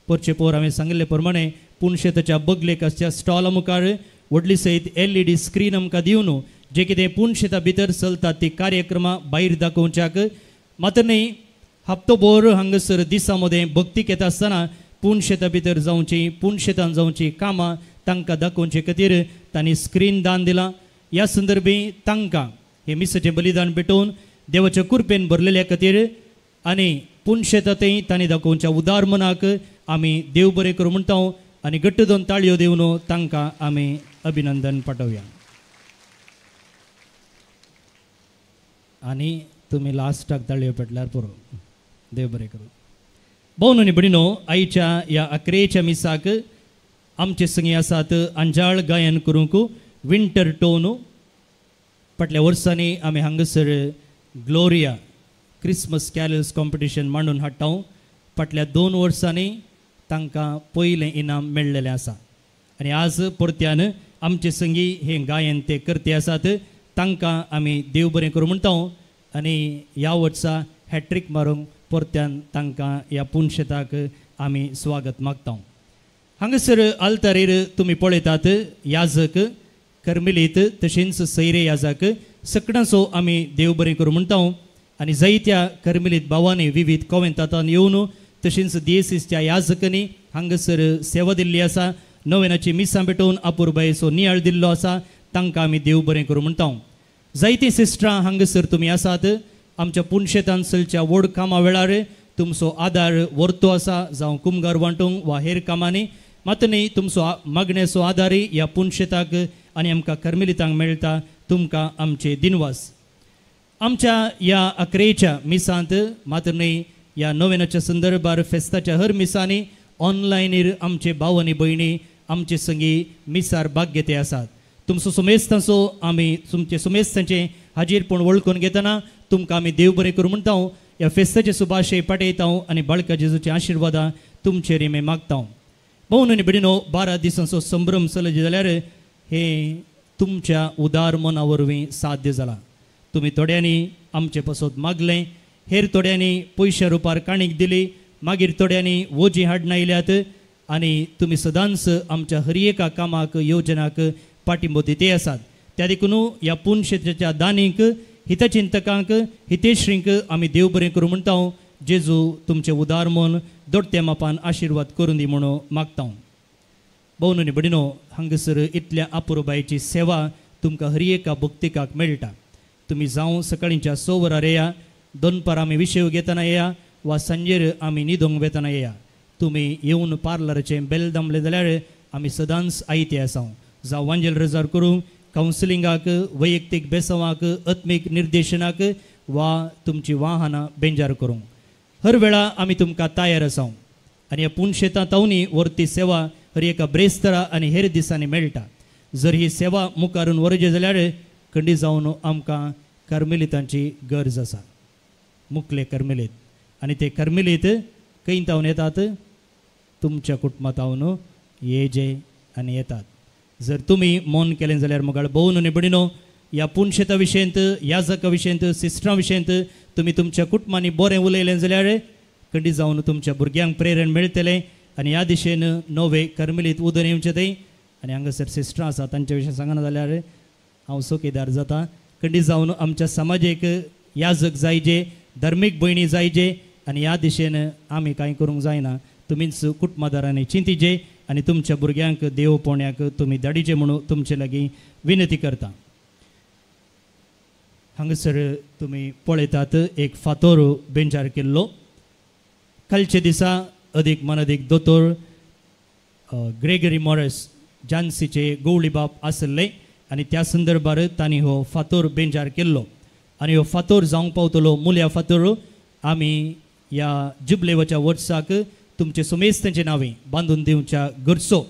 परचे पोर हांवें सांगिल्ले प्रमाणे पुणशेताच्या बगलेक आसच्या स्टॉला मुखार व्हडली सयत LED स्क्रीन आमकां दिवन जे कितें पुणशेता भितर चलतात ती कार्यक्रमां भायर दाखोवच्याक मात्र न्ही हप्तोभर हांगासर दिसा मदें भक्तीक येता आसतना पुणशेता भितर जावची पुणशेतान जावची कामां तांकां दाखोवचे खातीर तांणी स्क्रीन दान दिलां ह्या संदर्भी तांकां हे मिसाचें बलिदान भेटोवन देवाच्या कृपेन भरलेल्या खातीर आनी पुणशेतांतय तांणी दाखोवच्या उदार मनाक आमी देव बरें करूं म्हणटा आनी घट्ट दोन ताळयो दिवन तांकां आमी अभिनंदन पाठवया आनी तुमी लास्टाक ताळयो पेटल्यार पुरो देव बरें करूं भोवन आनी भयणीनो आयच्या ह्या 11च्या मिसाक आमचे संगी आसात अंजाळ गायन करूंक विंटर टोन फाटल्या वर्सांनी आमी हांगासर ग्लोरिया क्रिसमस कॅरल्स कॉम्पिटिशन मांडून हाडटा फाटल्या 2 वर्सांनी तांकां पयलें इनाम मेळ्ळेलें आसा आनी आज परत्यान आमचे संगी हे गायन ते करते आसात तांकां आमी देव बरें करूं म्हणटा आनी ह्या वर्सा हॅट्रीक मारूंक परत्यान तांकां ह्या पुणशेताक आमी स्वागत मागता हांगासर आल्तारीर तुमी पळयतात याजक कर्मिलीत तशेंच सैरे याजक सकणाचो आमी देव बरें करूं म्हणटा आनी जायत्या कर्मिलीत भावांनी विविध कॉवेंतांत येवन तशेंच DSCच्या याजकांनी हांगासर सेवा दिल्ली आसा नवेनाची मिसां भेटोवन अपुरबायेचो नियाळ दिल्लो आसा तांकां आमी देव बरें करूं म्हणटा जायतीं सिस्टरां हांगासर तुमी आसात आमच्या पुणशेतान चलच्या व्हड कामां वेळार तुमचो आदार व्हरतो आसा जावं कुमगार वांटूंक वा हेर कामांनी मात न्ही तुमचो मागणेचो आदारय ह्या पुणशेताक आनी आमकां कर्मिलितांक मेळटा तुमकां आमचे दिनवास आमच्या ह्या 11च्या मिसांत मात्र न्ही ह्या नोवेनाच्या संदर्भार फेस्ताच्या हर मिसांनी ऑनलायनीर आमचे भाव आनी भयणी आमचे संगी मिसार भाग घेते आसात तुमचो सुमेस्तांचो आमी तुमचे सुमेस्तांचे हाजीरपण वळखून घेतना तुमकां आमी देव बरें करूं म्हणटा ह्या फेस्ताचे सुभाशे पाठयता आनी बाळका जेजूचे आशिर्वादा तुमचेर आमी मागता भोवन आनी भयणीनो 12 दिसांचो संभ्रम चलत जाल्यार हे तुमच्या उदार मना वरवीं साध्य जाला तुमी थोड्यांनी आमचे पासत मागलें हेर थोड्यांनी पयशा रुपार काणीक दिली मागीर थोड्यांनी वोजी हाडून आयल्यात आनी तुमी सदांच आमच्या हर एका कामाक योजनाक पाठिंबो दिते आसात त्या देखून ह्या पुणशेताच्या दानीक हितचिंतकांक हितेश्रींक आमी देव बरें करूं म्हणटा जेजू तुमचें उदार मन दोडत्या मापान आशिर्वाद करून दी म्हणून मागता भोवन आनी भयणीनो हांगासर इतल्या अपुरबायेची सेवा तुमकां हर एका भक्तिकाक मेळटा तुमी जावं सकाळींच्या 6 वरार येया दनपार आमी विशय घेतना येया वा सांजेर आमी न्हिदोंक वेतना येया तुमी येवन पार्लराचें बेल दामलें जाल्यार आमी सदांच आयते आसा जावं वांजेल रजार करूंक कावन्सिलिंगाक वैयक्तीक बेसवाक आत्मीक निर्देशनाक वा तुमची वाहनां बेंजार करूंक हर वेळा आमी तुमकां तयार आसा आनी ह्या पुणशेतांतवनी व्हरती सेवा हर एका ब्रेस्तरा आनी हेर दिसांनी मेळटा जर ही सेवा मुखारून व्हरचे जाल्यार खंडी जावन आमकां कर्मिलितांची गरज आसा मुखले कर्मिलीत आनी ते कर्मिलीत खंय तावन येतात तुमच्या कुटुंबांतावन येजे आनी येतात जर तुमी मौन केलें जाल्यार मुगाळ भोवन आनी भयणीनो ह्या पुणशेता विशयंत याजका विशयंत सिस्टरां विशयंत तुमी तुमच्या कुटुंबांनी बरें उलयलें जाल्यार खंडी जावन तुमच्या भुरग्यांक प्रेरण मेळटलें आनी ह्या दिशेन नवे कर्मिलीत उदोन येवचें थंय आनी हांगासर सिस्टरां आसा तांच्या विशयी सांगना जाल्यार हांव सोकेदार जाता खंडी जावन आमच्या समाजीक याजक जायजे धर्मीक भयणी जायजे आनी ह्या दिशेन आमी कांय करूंक जायना तुमीच कुटुंबादारांनी चिंतीजे आनी तुमच्या भुरग्यांक देव पोण्याक तुमी धाडिचे म्हणून तुमचे लागीं विनंती करता हांगासर तुमी पळयतात एक फातोर बेंचार केल्लो कालचे दिसा अदीक मनदीक दोतोर ग्रेगरी मॉरस जानसीचे गवळी बाप आसले आनी त्या संदर्भार तांणी हो फातोर बेंजार केल्लो आनी हो फातोर जावंक पावतलो मुल्या फातोर आमी ह्या जुबलेवाच्या वर्साक तुमचे सुमेस्तांचे नावे बांदून दिवच्या गरजो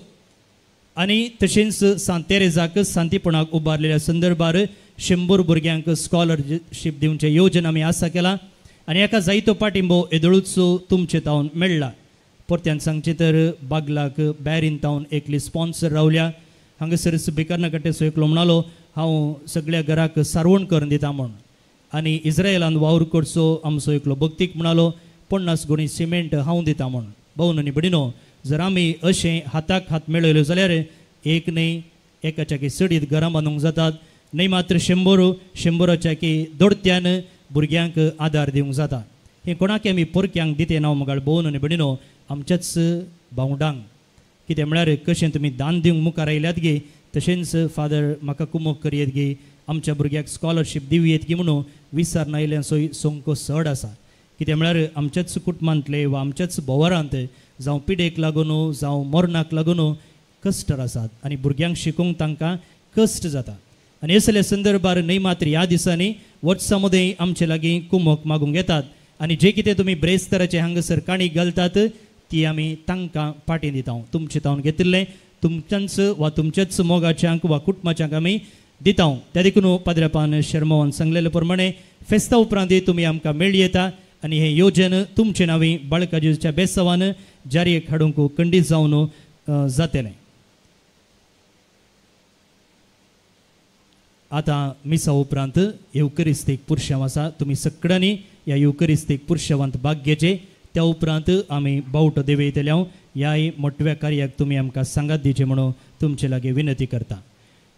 आनी तशेंच सांत तेरेजाक शांतीपणाक उबारलेल्या संदर्भार 100 भुरग्यांक स्कॉलरशीप दिवचे येवजण आमी आसा केला आनी हाका जायतो पाठिंबो येदळूचो तुमचे तावन मेळ्ळा परत्यान सांगचे तर बागलाक बॅरीन तावन एकली स्पॉन्सर रावल्या हांगासर बिकारनाकट्टे एकलो म्हणालो हांव सगळ्या घराक सारवण करून दिता म्हण आनी इस्रायलान वावर करचो आमचो एकलो भक्तीक म्हणालो 50 गुणी सिमेंट हांव दिता म्हण भोवन आनी बडिनो जर आमी अशें हाताक हात मेळयलो जाल्यार एक न्हय एकाच्या की सडीत घरां बांदूंक जातात न्हय मात्र 100 की दोडत्यान भुरग्यांक आदार दिवंक जाता हें कोणाक आमी परक्यांक दिते नांव मुगाळ भोवन आनी बडिनो आमच्याच भावंडांक कितें म्हळ्यार कशें तुमी दान दिवंक मुखार आयल्यात गे तशेंच फादर म्हाका कुमोग करयेत गे आमच्या भुरग्याक स्कॉलरशीप दिवयेत की म्हणून विसर आयल्यांचोय सोमको सड आसा कितें म्हळ्यार आमच्याच कुटुंबांतले वा आमच्याच भोवरांत जावं पिडेक लागून जावं मरणाक लागून कश्ट आसात आनी भुरग्यांक शिकोवंक तांकां कश्ट जाता आनी असल्या संदर्भार न्हय मात्र ह्या दिसांनी वर्सां मदें आमचे लागीं कुमोग मागूंक येतात आनी जे कितें तुमी ब्रेस्ताराचे हांगासर काणीक घालतात ती आमी तांकां पाटी दिता तुमचे तावन घेतिल्लें तुमच्यांच वा तुमच्याच मोगाच्यांक वा कुटुंबाच्यांक आमी दिता त्या देखून पाद्रेपान शर्मावान सांगलेले प्रमाणे फेस्ता उपरांत तुमी आमकां मेळ्ळी येता आनी हें येवजण तुमचे नांवी बाळकाजेच्या बेसवान जारयेक हाडूंक खंडीत जावन जातलें आतां मिसा उपरांत येवकरिस्तीक पुरशांव आसा तुमी सगळ्यांनी ह्या येवकरिस्तीक पुरशांवांत भाग घेवचे त्या उपरांत आमी बावटो देवयतले ह्या मोठव्या कार्याक तुमी आमकां सांगात दिवचे म्हणून तुमचे लागीं विनंती करता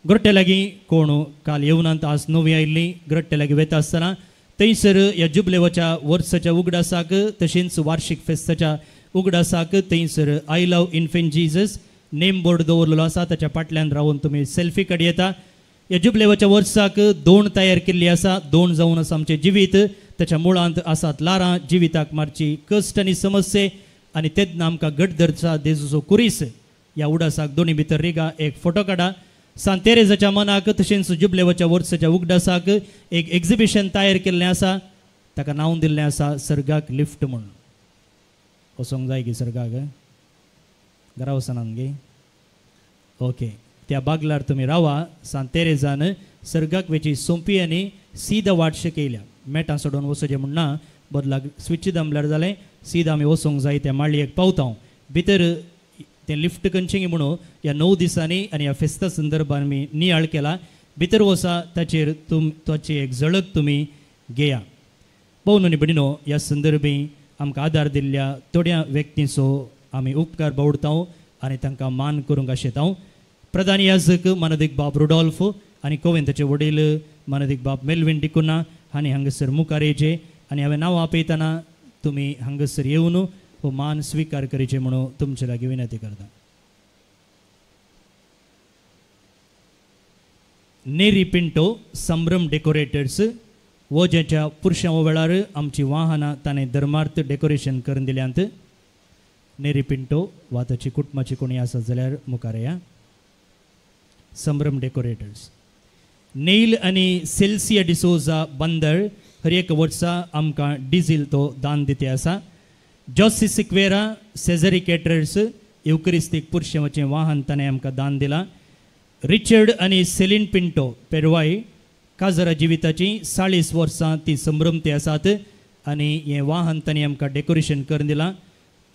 ग्रट्टे लागीं कोण काल येवनांत आज नवी आयिल्लीं ग्रट्टे लागीं वता आसतना थंयसर ह्या जुबलेवाच्या वर्साच्या उगडासाक तशेंच वार्षिक फेस्ताच्या उगडासाक थंयसर I love infant Jesus name board दवरलेलो आसा ताच्या फाटल्यान रावन तुमी सेल्फी काडी येता ह्या जुबलेवाच्या वर्साक 2 तयार केल्ली आसा 2 जावन आसा आमचें जिवीत ताच्या मुळांत आसात लारां जिविताक मारची कश्ट आनी समस्ये आनी तेन्ना आमकां घट धरचा देजूचो कुरीस ह्या उडासाक दोनी भितर रिगा एक फोटो काडा सांत तेरेजाच्या मनाक तशेंच जुबलेवाच्या वर्साच्या उगडासाक एक एक्झिबिशन तयार केल्लें आसा ताका नांव दिल्लें आसा सर्गाक लिफ्ट म्हूण वचोंक जाय गे सर्गाक घरा वचनान गे ओके त्या बागलार तुमी रावा सांत तेरेजान सर्गाक वेची सोंपी आनी सीद वाट शिकयल्या मेटां सोडून वचचें म्हूण ना बदलाक स्विच दामल्यार जालें सीद आमी वचोंक जाय त्या माळयेक पावता भितर तें लिफ्ट खंयचें म्हणून ह्या 9 दिसांनी आनी ह्या फेस्ता संदर्भान आमी नियाळ केला भितर वचा ताचेर ताची एक झळक तुमी घेया भोवन आनी भयणीनो ह्या संदर्भी आमकां आदार दिल्ल्या थोड्या व्यक्तींचो आमी उपकार बावडता आनी तांकां मान करूंक आशेता प्रधान याजक मानदीक बाब रुडॉल्फ आनी कोवेन ताचे वडील मानदीक बाब मेल्विन डिकुना हांणी हांगासर मुखार येवचे आनी हांवें नांव आपयतना तुमी हांगासर येवन हो मान स्विकार करचे म्हणून तुमचे लागीं विनंती करता नेरी पिंटो संभ्रम डेकोरेटर्स वोजेच्या पुरुषां वेळार आमची वाहनां ताणें धर्मार्थ डेकोरेशन करून दिल्यांत नेरी पिंटो वा ताची कुटुंबाची कोणी आसत जाल्यार मुखार या संभ्रम डेकोरेटर्स नेल आनी सेल्सिया डिसोजा बंदर हर एक वर्सा आमकां डिझील तो दान दिते आसा जॉसी सिक्वेरा सेझरी कॅटरर्स येवकरिस्तीक पुरशेवाचें वाहन ताणें आमकां दान दिलां रिचर्ड आनी सेलीन पिंटो पेरवाई काजरा जिविताची 40 वर्सां ती संभ्रमती आसात आनी हें वाहन ताणें आमकां डेकोरेशन करून दिलां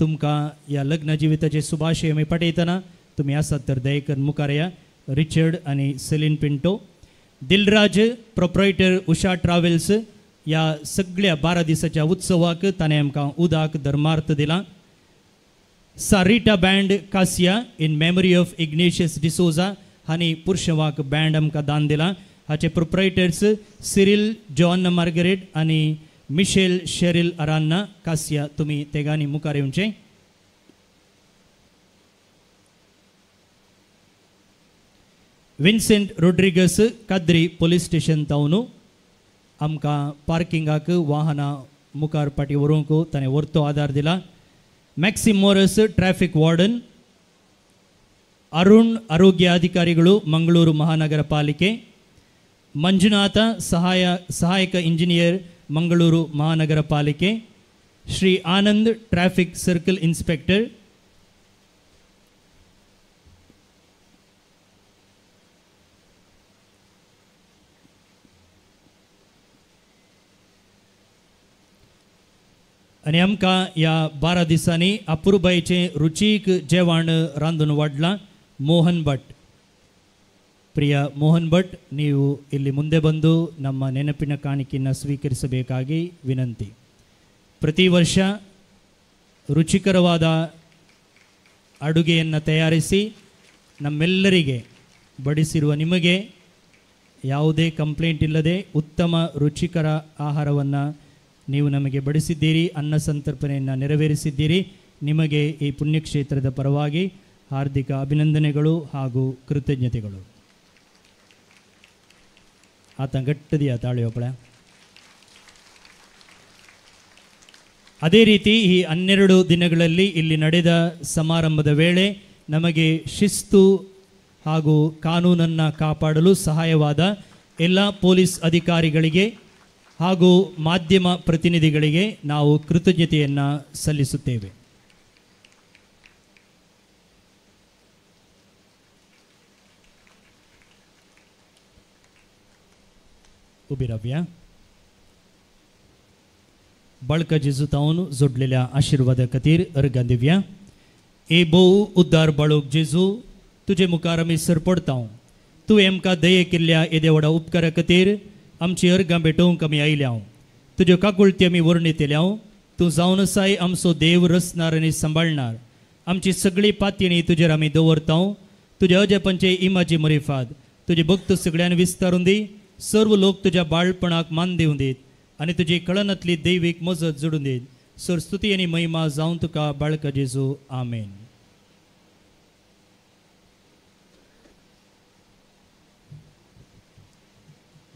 तुमकां ह्या लग्न जिविताचे सुभाशय आमी पाठयतना तुमी आसात तर दय करून मुखार या रिचर्ड आनी Celine Pinto Dilraj proprietor Usha travels ह्या सगळ्या 12 दिसाच्या उत्सवाक ताणें आमकां उदाक धर्मार्थ दिलां Sarita band Kasia in memory of Ignatius D'Souza हांणी पुरशेवाक बँड आमकां दान दिलां हाचे प्रोप्रायटर्स सिरिल जॉन मार्गरेट आनी मिशेल शेरिल अरान्ना कासिया तुमी तेगांनी मुखार येवचें विन्सेंट रोड्रिगस काद्री पुलीस स्टेशन तावन आमकां पार्किंगाक वाहनां मुखार पाटी व्हरूंक ताणें व्हरतो आदार दिला ಮ್ಯಾಕ್ಸಿಮ್ ಮೋರಸ್ ಟ್ರಾಫಿಕ್ ವಾರ್ಡನ್, ಅರುಣ್ ಆರೋಗ್ಯ ಅಧಿಕಾರಿಗಳು ಮಂಗಳೂರು ಮಹಾನಗರ ಪಾಲಿಕೆ, ಮಂಜುನಾಥ ಸಹಾಯಕ ಇಂಜಿನಿಯರ್ ಮಂಗಳೂರು ಮಹಾನಗರ ಪಾಲಿಕೆ, Shri Anand traffic circle inspector, आणि आमकां ह्या 12 दिसांनी अपुरबाईचें रुचीक जेवण रांदून वाडलां ಮೋಹನ್ ಭಟ್. ಪ್ರಿಯ ಮೋಹನ್ ಭಟ್, ನೀವು ಇಲ್ಲಿ ಮುಂದೆ ಬಂದು ನಮ್ಮ ನೆನಪಿನ ಕಾಣಿಕೆಯನ್ನು ಸ್ವೀಕರಿಸಬೇಕಾಗಿ ವಿನಂತಿ. ಪ್ರತಿ ವರ್ಷ ರುಚಿಕರವಾದ ಅಡುಗೆಯನ್ನು ತಯಾರಿಸಿ ನಮ್ಮೆಲ್ಲರಿಗೆ ಬಡಿಸಿರುವ ನಿಮಗೆ ಯಾವುದೇ ಕಂಪ್ಲೇಂಟ್ ಇಲ್ಲದೆ ಉತ್ತಮ ರುಚಿಕರ ಆಹಾರವನ್ನು ನೀವು ನಮಗೆ ಬಡಿಸಿದ್ದೀರಿ, ಅನ್ನ ಸಂತರ್ಪಣೆಯನ್ನು ನೆರವೇರಿಸಿದ್ದೀರಿ. ನಿಮಗೆ ಈ ಪುಣ್ಯಕ್ಷೇತ್ರದ ಪರವಾಗಿ ಹಾರ್ದಿಕ ಅಭಿನಂದನೆಗಳು ಹಾಗೂ ಕೃತಜ್ಞತೆಗಳು. ಆತ ಗಟ್ಟದಿಯ ತಾಳಿಯೊಬ್ಬಳ. ಅದೇ ರೀತಿ ಈ 12 ದಿನಗಳಲ್ಲಿ ಇಲ್ಲಿ ನಡೆದ ಸಮಾರಂಭದ ವೇಳೆ ನಮಗೆ ಶಿಸ್ತು ಹಾಗೂ ಕಾನೂನನ್ನು ಕಾಪಾಡಲು ಸಹಾಯವಾದ ಎಲ್ಲ ಪೊಲೀಸ್ ಅಧಿಕಾರಿಗಳಿಗೆ ಹಾಗೂ ಮಾಧ್ಯಮ ಪ್ರತಿನಿಧಿಗಳಿಗೆ ನಾವು ಕೃತಜ್ಞತೆಯನ್ನು ಸಲ್ಲಿಸುತ್ತೇವೆ. उभी राहूया. बळका जेजू तावन जोडलेल्या आशिर्वादा खातीर अर्घां दिवया. ए भोव उद्दार बाळूक जेजू, तुजे मुखार आमी सरपडता. तुवें आमकां दये केल्ल्या येद्या व्हडा उपकारा खातीर आमची अर्घां भेटोवंक आमी आयल्या. तुज्यो काकुळटी आमी वर्णितल्या. तूं जावन आसाय आमचो देव, रचणार आनी सांबाळणार. आमची सगळी पातयणी तुजेर आमी दवरता. तुज्या अजेपांचे इमाची मरिफाद तुजे भक्त सगळ्यांक विस्तारून दी. सर्व लोक तुझ्या बाळपणाक मान दिवन देत आणि तुजी कळनातली दैवीक मजत जोडून देत. सर स्तुती आणि महिमा जावन तुका बाळका जेजू. आमेन.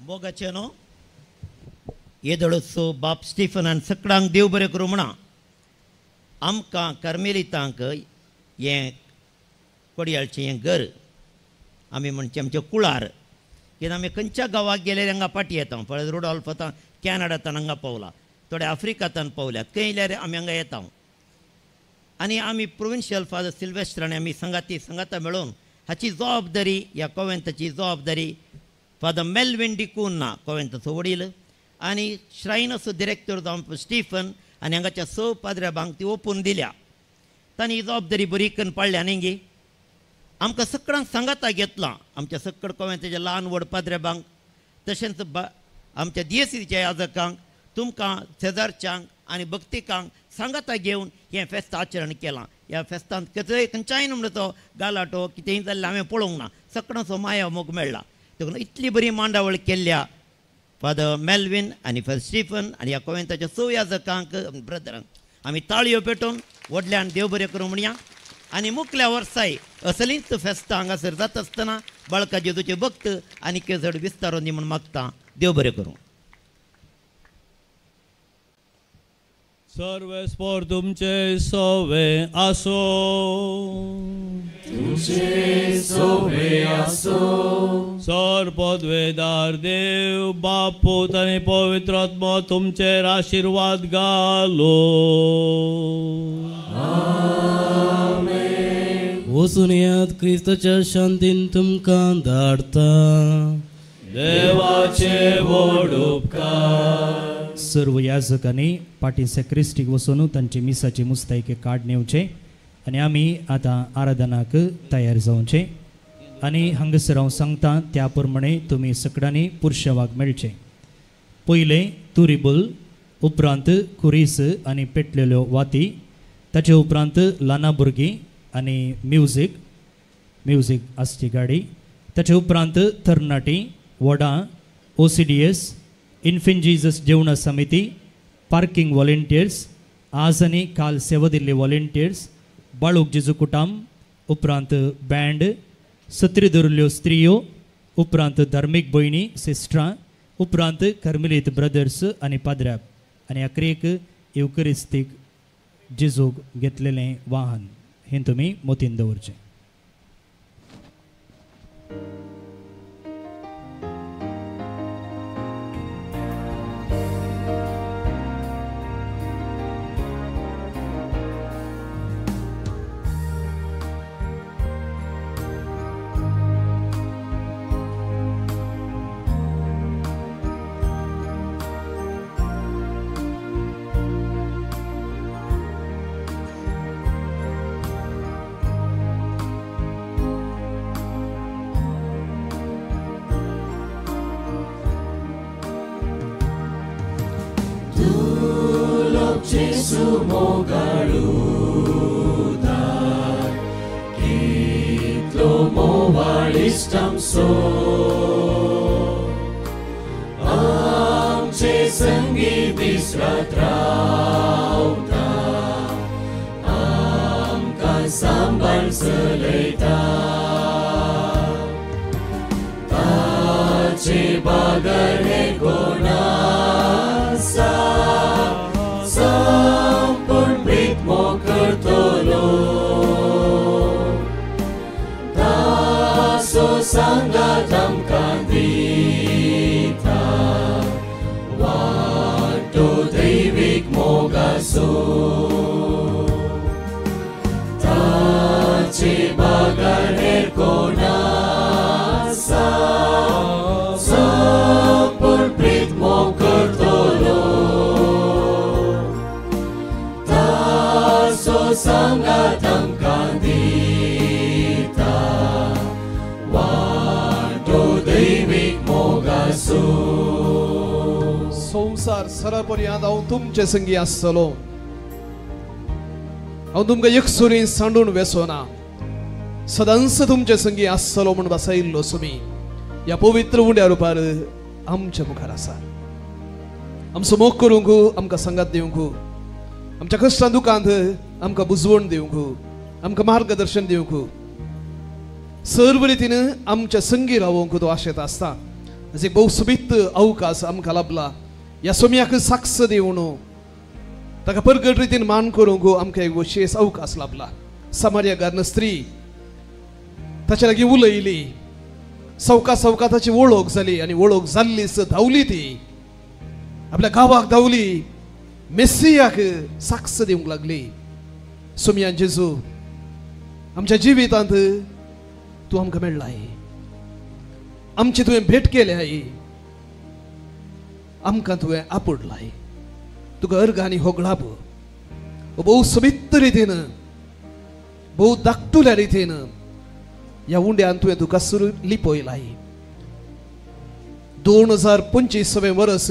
मोगाचेनो येदळसो बाप स्टीफनान सगळ्यांक देव बरें करूं म्हणा. आमकां कार्मेलितांक हें कोडयाळचें हें घर आमी म्हणचे आमचे कुळार, कित्याक आमी खंयच्या गांवाक गेल्यार हांगा पाटी येता. पळय रुडॉल्फ आतां कॅनडांतल्यान हांगा पावला, थोडे आफ्रिकांतल्यान पावल्यात, खंय येयल्यार आमी हांगा येता. आनी आमी प्रोविन्शियल फादर सिल्वेस्टर आनी आमी संगाता मेळून हाची जबाबदारी, ह्या कॉवेंताची जबाबदारी फादर मेल्विन डिकून ना, कॉवेंताचो वडील, आनी श्रायनाचो डिरेक्टर जावन स्टीफन आनी हांगाच्या स पाद्र्याबांक ती ओपून दिल्या. तांणी ही जबाबदारी बरी करून पाळल्या न्ही. आमकां सगळ्यांक सांगाता घेतलां, आमच्या सक्कड कॉवेंताच्या ल्हान व्हड पाद्र्याबांक, तशेंच आमच्या दिएसीच्या याजकांक, तुमकां शेजारच्यांक आनी भक्तिकांक सांगाता घेवन हें फेस्त आचरण केलां. ह्या फेस्तांत खंयच्याय नमुन्याचो गालाटो कितेंय जाल्लें हांवें पळोवंक ना. सगळ्यांचो माया मोग मेळ्ळा. देखून इतली बरी मांडावळ केल्ल्या फादर मेल्विन आनी फादर स्टीफन आनी ह्या कॉवेंताच्या 6 याजकांक ब्रदरांक आमी ताळयो पेटोवन व्हडल्यान देव बरें करूं म्हणया. आनी मुखल्या वर्साय असलींच फेस्तां हांगासर जाता आसतना बाळका जेजूचे भक्त आनी केजड विस्तारून दी म्हूण मागता. देव बरें करूं. सर्व स्पोर तुमचे सोवे आसो. तुमचे सोवे आसो. सर पदवेदार देव बाप पूत आनी पवित्र आत्मा तुमचेर आशिर्वाद घालो. वचून यात क्रिस्ताच्या शांतीन तुमकां धाडता. देवाचे व्हड उपकार. सर्व याजकांनी पाटी सेक्रिस्टीक वचून तांची मिसाची मुस्तायके कार्ड नेवचे आनी आमी आतां आराधनाक तयार जावचे. आनी हांगासर हांव सांगता त्या प्रमाणे तुमी सगळ्यांनी पुरुशवाक मेळचे. पयले तुरिबल, उपरांत कुरीस आनी पेटलेल्यो वाती, ताचे उपरांत ल्हाना भुरगीं आनी म्युजीक आसची गाडी, ताचे उपरांत तरणाटी, वडा, OCDS, इन्फेंट जीजस जेवणा समिती, पार्किंग वॉलंटियर्स, आज आनी काल सेवा दिल्ले वॉलंटियर्स, बाळूक जेजू कुटाम, उपरांत बँड, सत्री धरल्यो स्त्रियो, उपरांत धार्मीक भयणी सिस्टरां, उपरांत कर्मेलीत ब्रदर्स आनी पाद्र्याक, आनी अखेरेक युकरिस्तीक जेजूक घेतलेलें वाहन हें तुमी मोतीन दवरचें. Jesu mogaludan kitlo mo walistam so amche sangi disratrauta amkan sambal seleta tace bagar he konasa sampun ritmo kertolo taso sanggatam kandita wado deivik mogaso tace bagar herkonasa sampun ritmo kertolo sangatang kandita wado deivik mogaso संसार सरापर्यंत हांव तुमचे संगी आसतलो हांव तुमकां एकसुरीन सांडून वेसोना सदांच तुमचे संगी आसतलो म्हूण बसयल्लो सुमी ह्या पवित्र उंड्या रुपार आमच्या मुखार आसा आमचो मोग करूंक आमकां संगात दिवंक आमच्या कश्टां दुखांत आमकां बुजवण दिवंक आमकां मार्गदर्शन दिवंक सर्व रितीन आमच्या संगी रावंक तो आशेत आसता एक भोव सुबीत अवकाश आमकां लाभला ह्या सोम्याक साक्ष दिवन ताका परगट रितीन मान करूंक आमकां एक विशेष अवकाश लाभला समार्यकार स्त्री ताचे लागीं उलयली सवका सवका ताची वळख जाली आनी वळख जाल्लीच धांवली ती आपल्या गांवाक धांवली मेस्सियाक साक्ष दिवंक लागली सोम्यान जेजू आमच्या जिवितांत तूं आमकां मेळ्ळाय आमची तुवें भेट केल्याय आमकां तुवें आपडलाय तुका अर्गांनी होगळाप भोव सोबीत रितीन भोव धाकटुल्या रितीन ह्या उंड्यान तुवें तुका सुरू लिपयलाय 2025 वर्स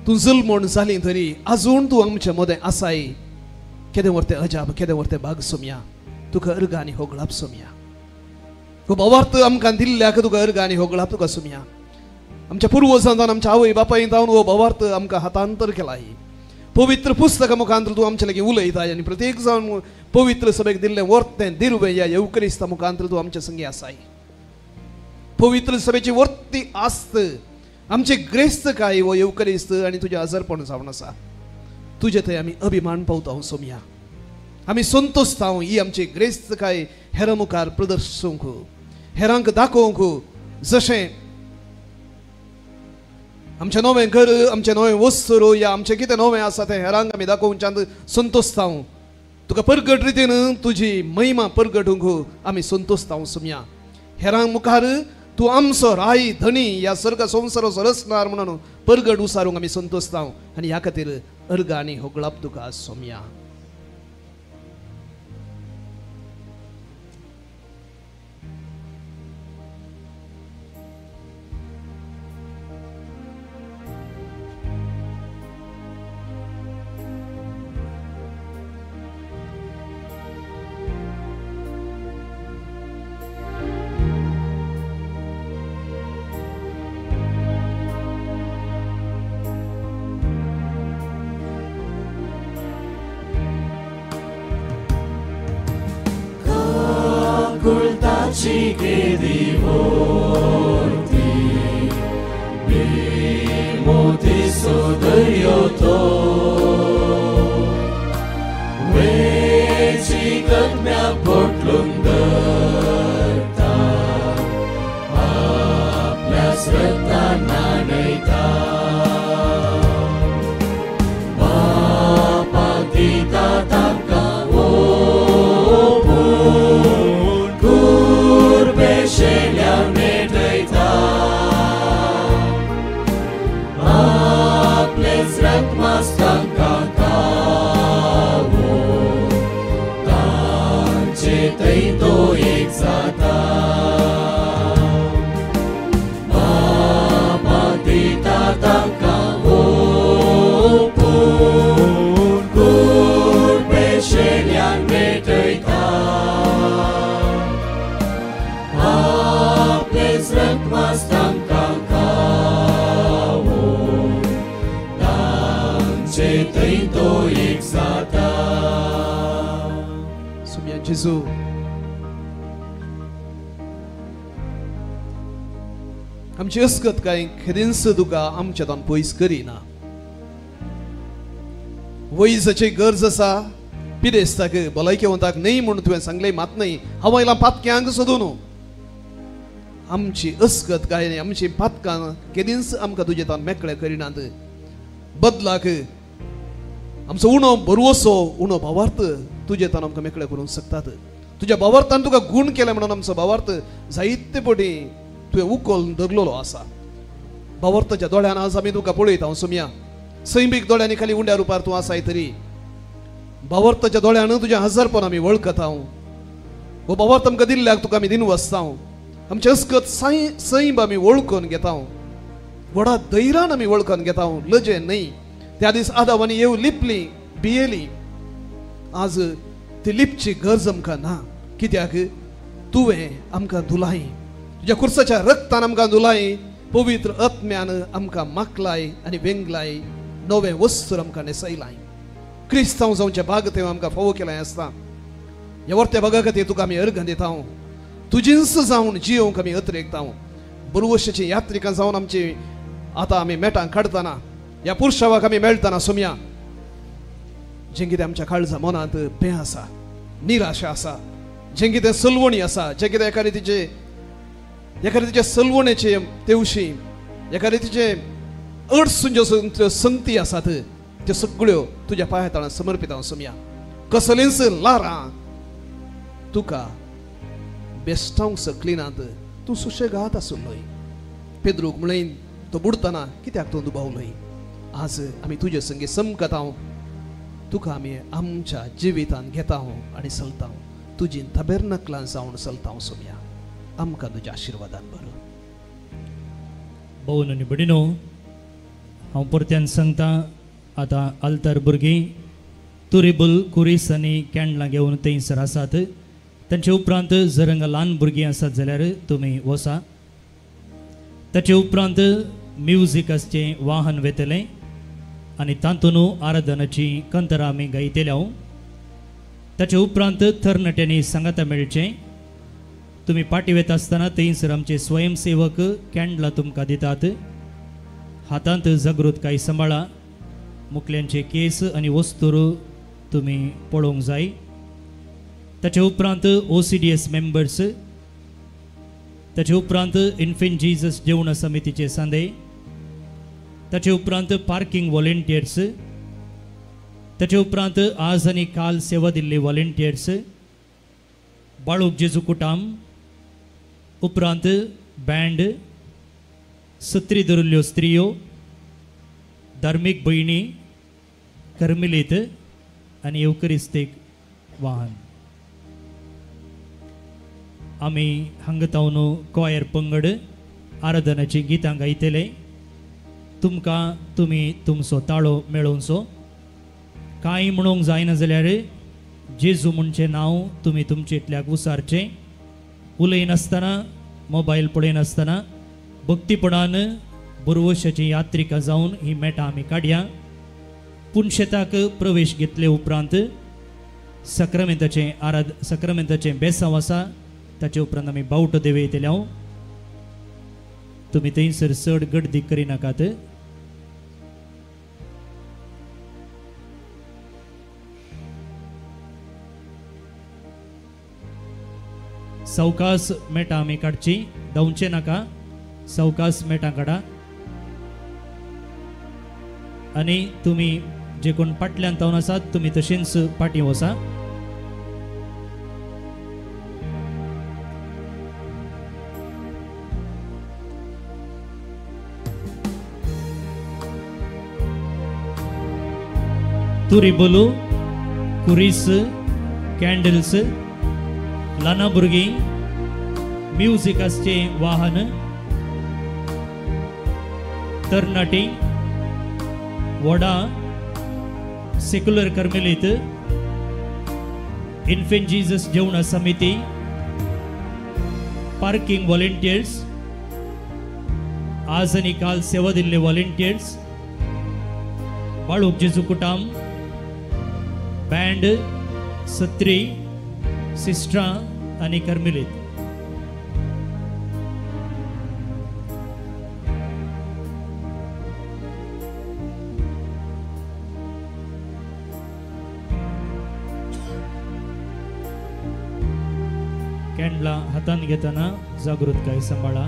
तूं जल्मोण जाली तरी आजून तूं आमच्या मदें आसाय केदें व्हरतें अजाप केदें व्हरतें भाग सोम्या तुका अर्गांनी होगळाप सोम्या खूब अवार्थ आमकां दिल्ल्याक तुका अर्गांनी होगळाप तुका सोम्या आमच्या पुर्वजांतान आमच्या आवय बापाय जावन हो अवार्थ आमकां हातांतर केलाय पवित्र पुस्तका मुखांतर तूं आमचे लागीं उलयताय आनी प्रत्येक जावन पवित्र सभेक दिल्लें वर्तें दिरुवें ह्या येवकरिस्ता मुखांतर तूं आमच्या संगी आसाय पवित्र सभेची वर्ती आस्त आमचे ग्रेस्त काय वो येवकरिस्त आनी तुजें आजारपण जावन आसा तुजे थंय आमी अभिमान पावता सोम्या आमी संतोश्ता ही आमची ग्रेस्त काय हेरां मुखार प्रदर्शूंक हेरांक दाखोवंक जशें आमचें नवें घर आमचें नवें वस्तू या आमचें कितें नवें आसा तें हेरांक आमी दाखोवच्यान संतोश्ता तुका परगट रितीन तुजी महिमा परगटूंक आमी संतोश्ता सोम्या हेरां मुखार तूं आमचो राय धनी ह्या सर्ग संवसाराचो रचणार म्हणून परगट उसारूंक आमी संतोश्ता आनी ह्या खातीर अर्गांनी होगळाप तुका Saumya Ci che divorti bimo ti so dayoto तो एक जाता बापा दिता तांकां ओपून गूढ पेशेल्यान भेटयता आपलेच रक्तमांस तांकां खावून तांचे थंय तो एक जाता सुमया जेजू आमची अस्कत काय खेदेंस तुका आमच्यातून पयस करिना वयसाची गरज आसा पिडेस्ताक भलायकेवंताक न्ही म्हूण तुवें सांगलें मात न्ही हांव आयलां पातक्यांक सोदून आमची अस्कत काय न्ही आमची पातकां केदींच आमकां तुजे तान मेकळे करिनात बदलाक आमचो उणो बरवसो उणो भावार्थ तुजे तान आमकां मेकळे करूंक शकतात तुज्या भावार्थान तुका गूण केले म्हणून आमचो भावार्थ जायते पटी तुवें उखोल धरलेलो आसा भावार्थाच्या दोळ्यान आज आमी तुका पळयता हांव सुमया सैमीक दोळ्यांनी खाली उंड्या रुपार तूं आसाय तरी भावार्थाच्या दोळ्यान तुजें हजारपण आमी वळखता हांव हो भावार्थ आमकां दिल्ल्याक तुका आमी दिनू आसता हांव आमचे अस्कत सैब आमी वळखून घेता हांव व्हडा धैर्यान आमी वळखून घेता हांव लजे न्ही त्या दीस आदावानी येव लिपली भियेली आज ती लिपची गरज आमकां ना कित्याक तुवें आमकां धुलाई तुज्या कुर्साच्या रक्तान आमकां धुलाई पवित्र आत्म्यान आमकां माखलाय आनी वेंगलाय नवे वस्त्र आमकां न्हेसयलाय क्रिस्तांव जावचे भाग ते आमकां फावो केलाय आसता ह्या वर्त्या भागा खातीर तुका आमी अर्घ दिता हांव तुजींच जावन जियोंक आमी अत्रेकता हांव बरुवशाची यात्रिकां जावन आमची आतां आमी मेटां काडटना ह्या पुरुषावाक आमी मेळटना सुमया जें कितें आमच्या काळजा मनांत भंय आसा निराशा आसा जें कितें सलवणी आसा जें कितें एका रितीचे सलवणेचे तेवशी एका रितीचे अडचण ज्यो संगती आसात त्यो सगळ्यो तुज्या पांया तळांत समर्पित हांव सुमया कसलींच लारां तुका बेस्टावंक सकलिनात तूं सुशेगाद आसुल्लोय पेद्रूक म्हणलें तो बुडतना कित्याक तूं दुबावलोय आज आमी तुजे संगी समकत हांव तुका आमी आमच्या जिवितान घेता हांव आनी चलता हांव तुजी तबेर्नकलां जावन चलता हांव सुमया आमकां तुज्या आशिर्वादान भर भोवन आनी भयणीनो हांव परत्यान सांगता आतां आल्तार भुरगीं तुरिबल कुरीस आनी कॅन्डलां घेवन थंयसर आसात तांचे उपरांत जर हांगा ल्हान भुरगीं आसात जाल्यार तुमी वसा ताचे उपरांत म्युजिकाचें वाहन वेतलें आनी तातूंत आराधनाची कंतरां आमी गायतले हांव ताचे उपरांत तरणाट्यांनी सांगाता मेळचें तुमी पाटी वता आसतना थंयसर आमचे स्वयंसेवक कॅन्डलां तुमकां दितात हातांत जागृतकाय सांबाळा मुखल्यांचे केस आनी वस्तूर तुमी पळोवंक जाय ताचे उपरांत OCDS मेंबर्स ताचे उपरांत इन्फेंट जीजस जेवण समितीचे सांदे ताचे उपरांत पार्किंग वॉलंटियर्स ताचे उपरांत आज आनी काल सेवा दिल्ले वॉलंटियर्स बाळूक जेजू कुटाम उपरांत बँड सत्री धरिल्ल्यो स्त्रियो धार्मीक भयणी कर्मिलीत आनी येवकरिस्तीक वाहन आमी हांगा तावन कॉयर पंगड आराधनाची गितां गायतले तुमकां तुमी तुमचो ताळो मेळोवचो कांय म्हणूंक जायना जाल्यार जेजू म्हणचें नांव तुमी तुमचेंतल्याक उसारचें उलयनासतना मोबायल पळयनासतना भक्तीपणान बरवशाची यात्रिकां जावन ही मेटां आमी काडया पुणशेताक प्रवेश घेतले उपरांत सक्रामेंताचें बेसांव आसा ताचे उपरांत आमी बावटो देवयतले हांव तुमी थंयसर चड गर्दी करिनाकात सावकास मेटां आमी काडची धांवचे नाका सावकास मेटां काडा आनी तुमी जे कोण फाटल्यान तावन आसात तुमी तशेंच फाटीं वसा तुरिबोलू कुरीस कॅन्डल्स ल्हान भुरगीं म्युजिकाचे वाहन तरणाटी वडा सेक्युलर कर्मेलीत इन्फेंट जीसस जेवण समिती पार्किंग व्हॉलेंटियर्स आज आणि काल सेवा दिल्ले व्हॉलेंटियर्स बाळूक जेजू कुटाम बँड सत्री सिस्टरां आणि कर्मेलीत कॅन्डला हातान घेताना जागृतकाय सांभाळा.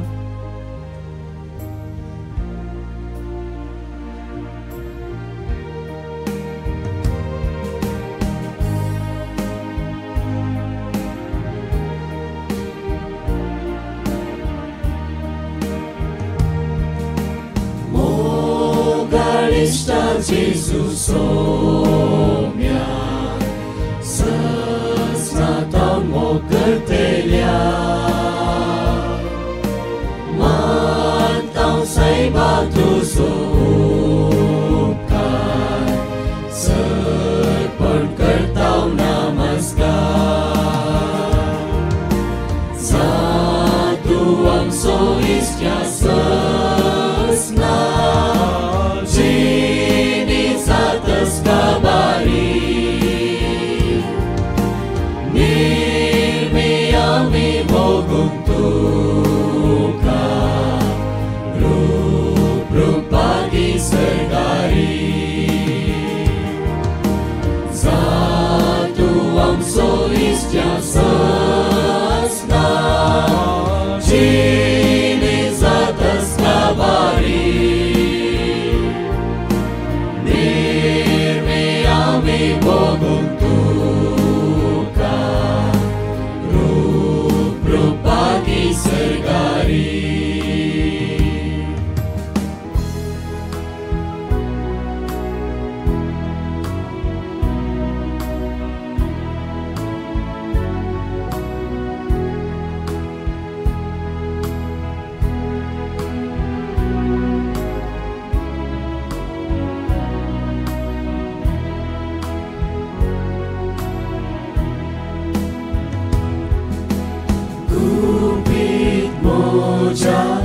Mogalista Jesus somia sesnatau mogertelia mantau sai batu sukan sepon kertau namaskar satu angso istia sesna Jini satas kabari Nirmiyami mogung tuka Rup-rup pagi segari Satu angso istia sasna Jini satas kabari Nirmiyami mogung tuka Rup-rup pagi segari Kupit moja